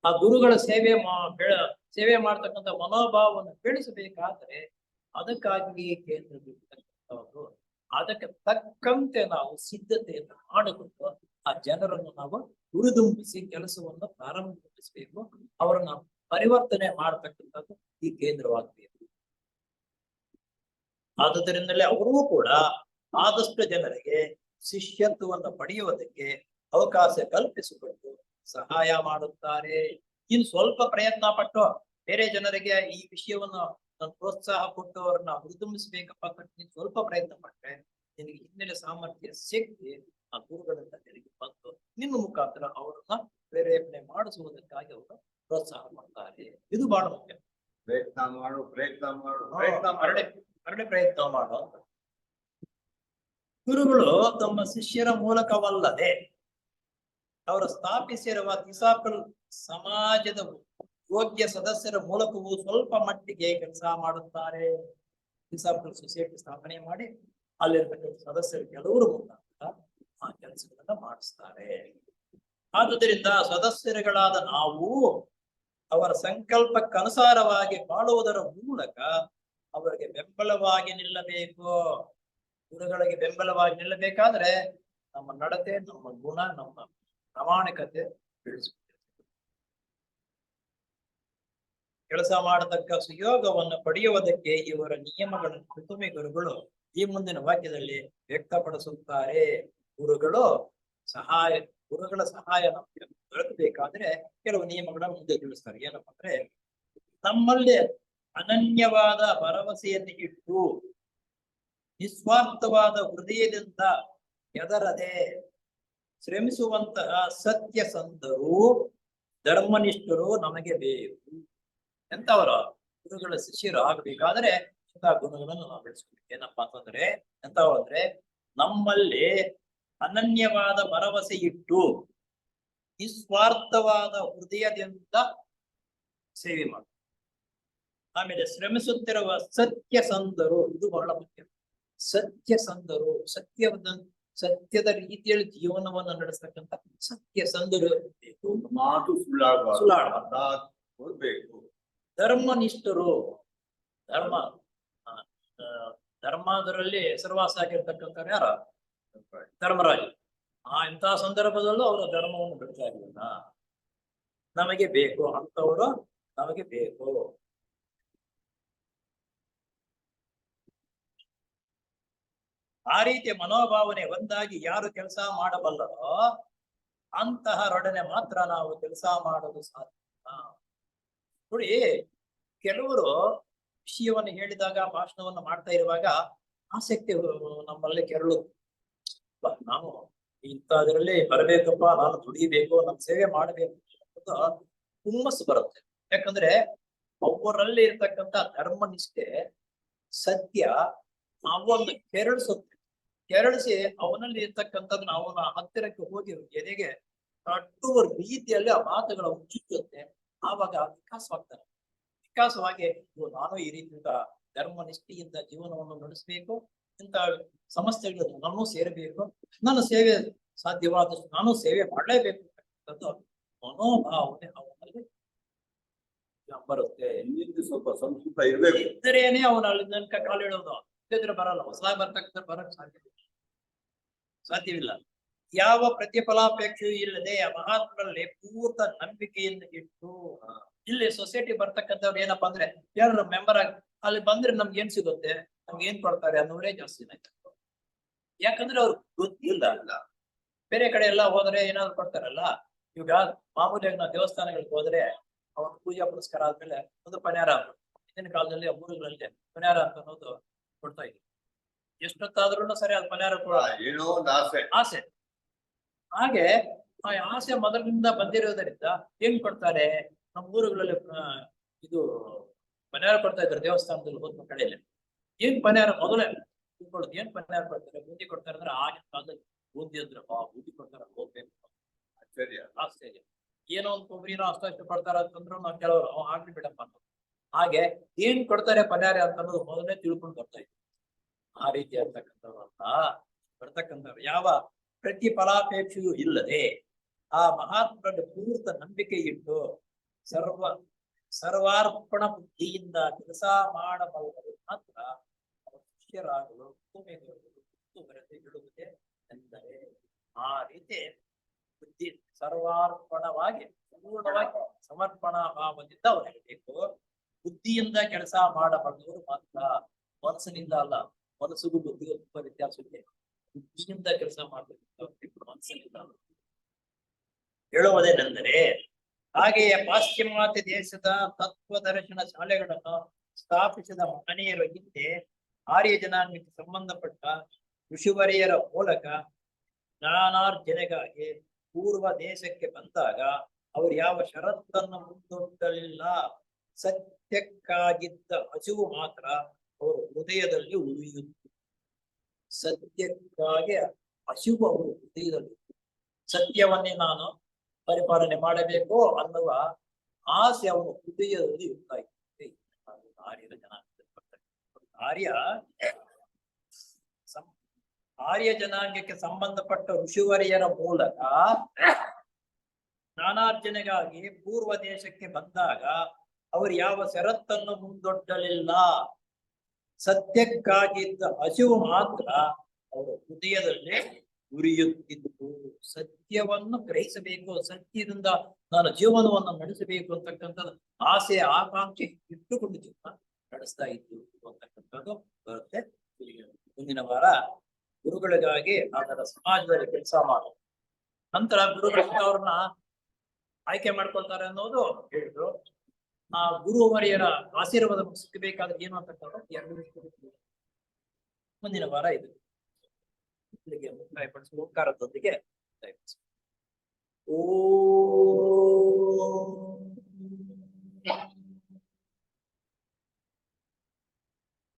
ಆ ಗುರುಗಳ ಸೇವೆ ಮಾಡತಕ್ಕಂಥ ಮನೋಭಾವವನ್ನು ಬೆಳೆಸಬೇಕಾದ್ರೆ ಅದಕ್ಕಾಗಿ ಕೇಂದ್ರಗಳಿರ್ತಕ್ಕಂಥವ್ರು ಅದಕ್ಕೆ ತಕ್ಕಂತೆ ನಾವು ಸಿದ್ಧತೆಯನ್ನು ಮಾಡಿಕೊಂಡು ಆ ಜನರನ್ನು ನಾವು ಹುರಿದುಂಬಿಸಿ ಕೆಲಸವನ್ನು ಪ್ರಾರಂಭಿಸಬೇಕು. ಅವರನ್ನ ಪರಿವರ್ತನೆ ಮಾಡತಕ್ಕಂಥದ್ದು ಈ ಕೇಂದ್ರವಾಗಬೇಕು. ಆದುದರಿಂದಲೇ ಅವರೂ ಕೂಡ ಆದಷ್ಟು ಜನರಿಗೆ ಶಿಷ್ಯತ್ವವನ್ನು ಪಡೆಯುವುದಕ್ಕೆ ಅವಕಾಶ ಕಲ್ಪಿಸಿಕೊಂಡು ಸಹಾಯ ಮಾಡುತ್ತಾರೆ. ಇನ್ನು ಸ್ವಲ್ಪ ಪ್ರಯತ್ನ ಪಟ್ಟು ಬೇರೆ ಜನರಿಗೆ ಈ ವಿಷಯವನ್ನು ಪ್ರೋತ್ಸಾಹ ಕೊಟ್ಟು ಅವ್ರನ್ನ ಹುರಿದುಂಬಿಸ್ಬೇಕಪ್ಪ ನೀನು ಸ್ವಲ್ಪ ಪ್ರಯತ್ನ ಪಟ್ರೆ ನಿನಗೆ ಹಿನ್ನೆಲೆ ಸಾಮರ್ಥ್ಯ ಸಿಕ್ಕಿ ಆ ಗುರುಗಳಿಂದ ನಿನಗೆ ಬಂದು ನಿನ್ನ ಮುಖಾಂತರ ಅವರನ್ನ ಪ್ರೇರೇಪಣೆ ಮಾಡಿಸುವುದಕ್ಕಾಗಿ ಅವರು ಪ್ರೋತ್ಸಾಹ ಮಾಡ್ತಾರೆ. ಇದು ಬಹಳ ಮುಖ್ಯ. ಪ್ರಯತ್ನ ಮಾಡು ಮರಳಿ ಪ್ರಯತ್ನ ಮಾಡು ಅಂತ. ಗುರುಗಳು ತಮ್ಮ ಶಿಷ್ಯರ ಮೂಲಕವಲ್ಲದೆ ಅವರು ಸ್ಥಾಪಿಸಿರುವ ದಿಸಾಪಲ್ ಸಮಾಜದ ಯೋಗ್ಯ ಸದಸ್ಯರ ಮೂಲಕವೂ ಸ್ವಲ್ಪ ಮಟ್ಟಿಗೆ ಕೆಲಸ ಮಾಡುತ್ತಾರೆ. ದಿಸಾಪಲ್ ಸೊಸೈಟಿ ಸ್ಥಾಪನೆ ಮಾಡಿ ಅಲ್ಲಿರ್ತಕ್ಕಂಥ ಸದಸ್ಯರು ಕೆಲವರು ಮುಖಾಂತರ ಆ ಕೆಲಸಗಳನ್ನ ಮಾಡಿಸ್ತಾರೆ. ಆದುದರಿಂದ ಸದಸ್ಯರುಗಳಾದ ನಾವು ಅವರ ಸಂಕಲ್ಪಕ್ಕನುಸಾರವಾಗಿ ಬಾಳುವುದರ ಮೂಲಕ ಅವರಿಗೆ ಬೆಂಬಲವಾಗಿ ನಿಲ್ಲಬೇಕು. ಗುರುಗಳಿಗೆ ಬೆಂಬಲವಾಗಿ ನಿಲ್ಲಬೇಕಾದ್ರೆ ನಮ್ಮ ನಡತೆ, ನಮ್ಮ ಗುಣ, ನಮ್ಮ ಪ್ರಾಮಾಣಿಕತೆ ಬೆಳೆಸಬೇಕು. ಕೆಲಸ ಮಾಡತಕ್ಕ ಸುಯೋಗವನ್ನು ಪಡೆಯುವುದಕ್ಕೆ ಇವರ ನಿಯಮಗಳನ್ನು ಕುಟುಂಬಿ ಗುರುಗಳು ಈ ಮುಂದಿನ ವಾಕ್ಯದಲ್ಲಿ ವ್ಯಕ್ತಪಡಿಸುತ್ತಾರೆ. ಗುರುಗಳ ಸಹಾಯ ನಮಗೆ ದೊರಕಬೇಕಾದ್ರೆ ಕೆಲವು ನಿಯಮಗಳನ್ನು ಮುಂದೆ ತಿಳಿಸ್ತಾರೆ. ಏನಪ್ಪಾ ಅಂದ್ರೆ, ನಮ್ಮಲ್ಲಿ ಅನನ್ಯವಾದ ಭರವಸೆಯನ್ನು ಇಟ್ಟು ನಿಸ್ವಾರ್ಥವಾದ ಹೃದಯದಿಂದ ಎದರದೆ ಶ್ರಮಿಸುವಂತಹ ಸತ್ಯಸಂಧರು ಧರ್ಮನಿಷ್ಠರು ನಮಗೆ ಬೇಕು. ಎಂತವರು ಗುರುಗಳ ಶಿಷ್ಯರು ಆಗಬೇಕಾದ್ರೆ ಇಂತಹ ಗುಣಗಳನ್ನು ನಾವು ಬೆಳೆಸ್ಬೇಕು. ಏನಪ್ಪಾ ಅಂತಂದ್ರೆ ಎಂತವ ಅಂದ್ರೆ, ನಮ್ಮಲ್ಲಿ ಅನನ್ಯವಾದ ಭರವಸೆ ಇಟ್ಟು ನಿಸ್ವಾರ್ಥವಾದ ಹೃದಯದಿಂದ ಸೇವೆ ಮಾಡು. ಆಮೇಲೆ ಶ್ರಮಿಸುತ್ತಿರುವ ಸತ್ಯಸಂಧರು, ಇದು ಬಹಳ ಮುಖ್ಯ. ಸತ್ಯಸಂಧರು, ಸತ್ಯದ ರೀತಿಯಲ್ಲಿ ಜೀವನವನ್ನು ನಡೆಸ್ತಕ್ಕಂಥ ಸತ್ಯಸಂಧರು ಬೇಕು. ಮಾತು ಸುಳ್ಳಾಡಬೇಕು. ಧರ್ಮನಿಷ್ಠರು, ಧರ್ಮದರಲ್ಲಿ ಹೆಸರುವಾಸ ಆಗಿರ್ತಕ್ಕಂಥ ಯಾರ? ಧರ್ಮರಾಜ. ಇಂತಹ ಸಂದರ್ಭದಲ್ಲೂ ಅವರ ಧರ್ಮವನ್ನು ಬಿಡ್ತಾ ಇರಲಿಲ್ಲ. ನಮಗೆ ಬೇಕು ಅಂತವರು, ನಮಗೆ ಬೇಕು. ಆ ರೀತಿಯ ಮನೋಭಾವನೆ ಒಂದಾಗಿ ಯಾರು ಕೆಲಸ ಮಾಡಬಲ್ಲರೋ ಅಂತಹರೊಡನೆ ಮಾತ್ರ ನಾವು ಕೆಲಸ ಮಾಡೋದು ಸಾಧ್ಯ. ನೋಡಿ, ಕೆಲವರು ವಿಷಯವನ್ನು ಹೇಳಿದಾಗ, ಭಾಷಣವನ್ನು ಮಾಡ್ತಾ ಇರುವಾಗ ಆಸಕ್ತಿ ನಮ್ಮಲ್ಲಿ ಕೆರಳು, ನಾನು ಇಂಥದ್ರಲ್ಲಿ ಬರಬೇಕಪ್ಪ, ನಾನು ದುಡಿಬೇಕು, ನಾನು ಸೇವೆ ಮಾಡಬೇಕು ಅಂತ ಹುಮ್ಮಸ್ಸು ಬರುತ್ತೆ. ಯಾಕಂದ್ರೆ ಅವರಲ್ಲಿ ಇರ್ತಕ್ಕಂಥ ಧರ್ಮನಿಷ್ಠೆ, ಸತ್ಯ ಅವನ್ನ ಕೆರಳಿಸಿ ಅವನಲ್ಲಿ ಇರ್ತಕ್ಕಂಥದ್ದನ್ನ ಅವನ ಹತ್ತಿರಕ್ಕೆ ಹೋಗಿ ಎದೆಗೆ ಕಟ್ಟುವ ರೀತಿಯಲ್ಲಿ ಆ ಮಾತುಗಳ ಉಚ್ಚುತ್ತೆ. ಆವಾಗ ವಿಕಾಸವಾಗ್ತಾನೆ. ವಿಕಾಸವಾಗಿ ನಾನು ಈ ರೀತಿಯಿಂದ ಧರ್ಮನಿಷ್ಠೆಯಿಂದ ಜೀವನವನ್ನು ನಡೆಸಬೇಕು, ಇಂಥ ಸಮಸ್ಯೆಗಳು ನಾನು ಸೇರಬೇಕು, ನನ್ನ ಸೇವೆ ಸಾಧ್ಯವಾದಷ್ಟು ನಾನು ಸೇವೆ ಮಾಡಲೇಬೇಕು ಅಂತಕ್ಕಂಥದ್ದು ಮನೋಭಾವನೆ ಅವನಲ್ಲಿ ಬರುತ್ತೆ. ಇಲ್ಲಿಂದ ಸ್ವಲ್ಪ ಸಂಸ್ಕೃತ ಇರ್ಬೇಕು. ಇದ್ದರೇನೆ ಅವನ ಅಲ್ಲಿ ತನಕ ಕಾಲಿಡೋದು, ಇದ್ರೆ ಬರಲ್ಲ. ಹೊಸದಾಗಿ ಬರ್ತಕ್ಕಂಥ ಬರಕ್ ಸಾಧ್ಯವಿಲ್ಲ. ಯಾವ ಪ್ರತಿಫಲಾಪೇಕ್ಷೆಯೂ ಇಲ್ಲದೆ ಆ ಮಹಾತ್ಮರಲ್ಲಿ ಪೂರ್ತ ನಂಬಿಕೆಯನ್ನು ಇಟ್ಟು, ಇಲ್ಲಿ ಸೊಸೈಟಿ ಬರ್ತಕ್ಕಂಥವ್ರು ಏನಪ್ಪಾ ಅಂದ್ರೆ ಯಾರು ಮೆಂಬರ್ ಆಗಿ ಅಲ್ಲಿ ಬಂದ್ರೆ ನಮ್ಗೆ ಏನ್ ಸಿಗುತ್ತೆ, ನಮ್ಗೆ ಏನ್ ಕೊಡ್ತಾರೆ ಅನ್ನೋರೇ ಜಾಸ್ತಿ. ಯಾಕಂದ್ರೆ ಅವ್ರು ಗೊತ್ತಿಲ್ಲ. ಬೇರೆ ಕಡೆ ಎಲ್ಲ ಹೋದ್ರೆ ಏನಾದ್ರು ಕೊಡ್ತಾರಲ್ಲ. ಇವಾಗ ಮಾಮೂಲಿಯಾಗಿ ನಾವು ದೇವಸ್ಥಾನಗಳಿಗೆ ಹೋದ್ರೆ ಅವ್ರ ಪೂಜಾ ಪುರಸ್ಕಾರ ಆದ್ಮೇಲೆ ಒಂದು ಪನ್ಯಾರ, ಹಿಂದಿನ ಕಾಲದಲ್ಲಿ ಊರುಗಳಲ್ಲಿ ಪನ್ಯಾರ ಅಂತ ಅನ್ನೋದು ಕೊಡ್ತಾ ಇದ್ರು. ಎಷ್ಟೊತ್ತಾದ್ರೂ ಸರಿ ಅದು ಪನ್ಯಾರ ಏನೋ ಒಂದು ಆಸೆ. ಆಸೆ. ಹಾಗೆ ಆ ಆಸೆ ಮೊದಲಿನಿಂದ ಬಂದಿರೋದರಿಂದ ಏನ್ ಕೊಡ್ತಾರೆ, ನಮ್ಮ ಊರುಗಳಲ್ಲಿ ಇದು ಪನ್ಯಾರ ಕೊಡ್ತಾ ಇದ್ರು. ದೇವಸ್ಥಾನದಲ್ಲಿ ಹೋದ ಕಡೆಯಲ್ಲಿ ಏನ್ ಪನ್ಯಾರ ಮೊದಲೇ ತಿಳ್ಕೊಳ್ಳೋದು, ಏನ್ ಪನ್ಯಾರ ಕೊಡ್ತಾರೆ, ಬೂಂದಿ ಕೊಡ್ತಾರೆ ಅಂದ್ರೆ ಆಗಿನ ಕಾಲದಲ್ಲಿ ಬೂಂದಿ ಅಂದ್ರೆ ಬೂಂದಿ ಕೊಡ್ತಾರೆ ಹೋಗ್ಬೇಕು ಆಶ್ಚರ್ಯ. ಏನೋ ಒಂದು ಕೊಬ್ಬರಿನೋ ಅಷ್ಟು ಕೊಡ್ತಾರ ಅಂತಂದ್ರು ನಾವು ಕೆಲವರು ಆಗ್ಲಿ ಬಿಡಪ್ಪ ಅಂತ. ಹಾಗೆ ಏನ್ ಕೊಡ್ತಾರೆ ಪನ್ಯಾರ ಅಂತ ಅನ್ನೋದು ಮೊದಲೇ ತಿಳ್ಕೊಂಡು ಬರ್ತಾ ಇದ್ರು. ಆ ರೀತಿ ಅಂತಕ್ಕಂಥವ್ರು ಅಂತ ಬರ್ತಕ್ಕಂಥವ್ರು ಯಾವ ಪ್ರತಿಫಲಾಪೇಕ್ಷೆಯೂ ಇಲ್ಲದೆ ಆ ಮಹಾತ್ಮರಲ್ಲಿ ಪೂರ್ತ ನಂಬಿಕೆ ಇಟ್ಟು ಸರ್ವಾರ್ಪಣ ಬುದ್ಧಿಯಿಂದ ಕೆಲಸ ಮಾಡಬಲ್ಲರು ಮಾತ್ರ ಶಿಷ್ಯರಾಗಲು ಬರದೆ ಬಿಡುವುದೇ ಎಂದರೆ. ಆ ರೀತಿ ಬುದ್ಧಿ ಸರ್ವಾರ್ಪಣವಾಗಿ ಪೂರ್ಣವಾಗಿ ಸಮರ್ಪಣಾ ಭಾವದಿಂದ ಅವರಿರಬೇಕು. ಬುದ್ಧಿಯಿಂದ ಕೆಲಸ ಮಾಡಬಲ್ಲವರು ಮಾತ್ರ, ಮನಸ್ಸಿನಿಂದ ಅಲ್ಲ. ಮನಸ್ಸಿಗೂ ಬುದ್ಧಿಗೂ ತುಂಬಾ ವ್ಯತ್ಯಾಸ ಇದೆ. ಬುದ್ಧಿಯಿಂದ ಕೆಲಸ ಮಾಡಬೇಕು, ಮನಸ್ಸಿನಿಂದ ಹೇಳುವುದೇನೆಂದರೆ, ಹಾಗೆಯೇ ಪಾಶ್ಚಿಮಾತ್ಯ ದೇಶದ ತತ್ವದರ್ಶನ ಶಾಲೆಗಳನ್ನು ಸ್ಥಾಪಿಸಿದ ಮಹನೀಯರ ಹಿಂದೆ ಆರ್ಯ ಜನಾಂಗಕ್ಕೆ ಸಂಬಂಧಪಟ್ಟ ಋಷಿವರಿಯರ ಮೂಲಕ ಜ್ಞಾನಾರ್ಜನೆಗಾಗಿ ಪೂರ್ವ ದೇಶಕ್ಕೆ ಬಂದಾಗ ಅವರು ಯಾವ ಷರತ್ತನ್ನು ಮುಂದೊಡ್ಡಲಿಲ್ಲ. ಸತ್ಯಕ್ಕಾಗಿದ್ದ ಹಸಿವು ಮಾತ್ರ ಅವರು ಹೃದಯದಲ್ಲಿ ಉಳಿಯುತ್ತೆ. ಸತ್ಯಕ್ಕಾಗಿ ಹಸಿವು ಅವರು ಹೃದಯದಲ್ಲಿ, ಸತ್ಯವನ್ನೇ ನಾನು ಪರಿಪಾಲನೆ ಮಾಡಬೇಕು ಅನ್ನುವ ಆಸೆ ಅವನು ಹೃದಯದಲ್ಲಿ ಉಂಟಾಯಿತು. ಆರ್ಯರ ಜನಾಂಗದಲ್ಲಿ ಆರ್ಯ ಜನಾಂಗಕ್ಕೆ ಸಂಬಂಧಪಟ್ಟ ಋಷಿವರಿಯರ ಮೂಲಕ ಜ್ಞಾನಾರ್ಜನೆಗಾಗಿ ಪೂರ್ವ ದೇಶಕ್ಕೆ ಬಂದಾಗ ಅವರು ಯಾವ ಷರತ್ತನ್ನು ಮುಂದೊಡ್ಡಲಿಲ್ಲ. ಸತ್ಯಕ್ಕಾಗಿದ್ದ ಹಸಿವು ಮಾತ್ರ ಅವರ ಹೃದಯದಲ್ಲಿ ಉರಿಯುತ್ತಿದ್ದು, ಸತ್ಯವನ್ನು ಗ್ರಹಿಸಬೇಕು, ಸತ್ಯದಿಂದ ನಾನು ಜೀವನವನ್ನು ನಡೆಸಬೇಕು ಅಂತಕ್ಕಂಥದ್ದು ಆಸೆ ಆಕಾಂಕ್ಷೆ ಇಟ್ಟುಕೊಂಡು ಜೀವನ ನಡೆಸ್ತಾ ಇದ್ದು ಅಂತಕ್ಕಂಥದ್ದು ಬರುತ್ತೆ. ಮುಂದಿನ ವಾರ ಗುರುಗಳಿಗಾಗಿ ಅದರ ಸಮಾಜದಲ್ಲಿ ಕೆಲಸ ಮಾಡೋದು. ನಂತರ ಗುರುಗಳವ್ರನ್ನ ಆಯ್ಕೆ ಮಾಡ್ಕೊಳ್ತಾರೆ ಅನ್ನೋದು ಹೇಳಿದ್ರು. ಆ ಗುರುವರಿಯರ ಆಶೀರ್ವಾದ ಸಿಕ್ಕಬೇಕಾದ್ರೆ ಏನು ಅಂತಕ್ಕಂಥ ಮುಂದಿನ ವಾರ ಇದು ಇಲ್ಲಿಗೆ ಮುಕ್ತಾಯಪಡಿಸುವ ಓಂಕಾರದೊಂದಿಗೆ ಓ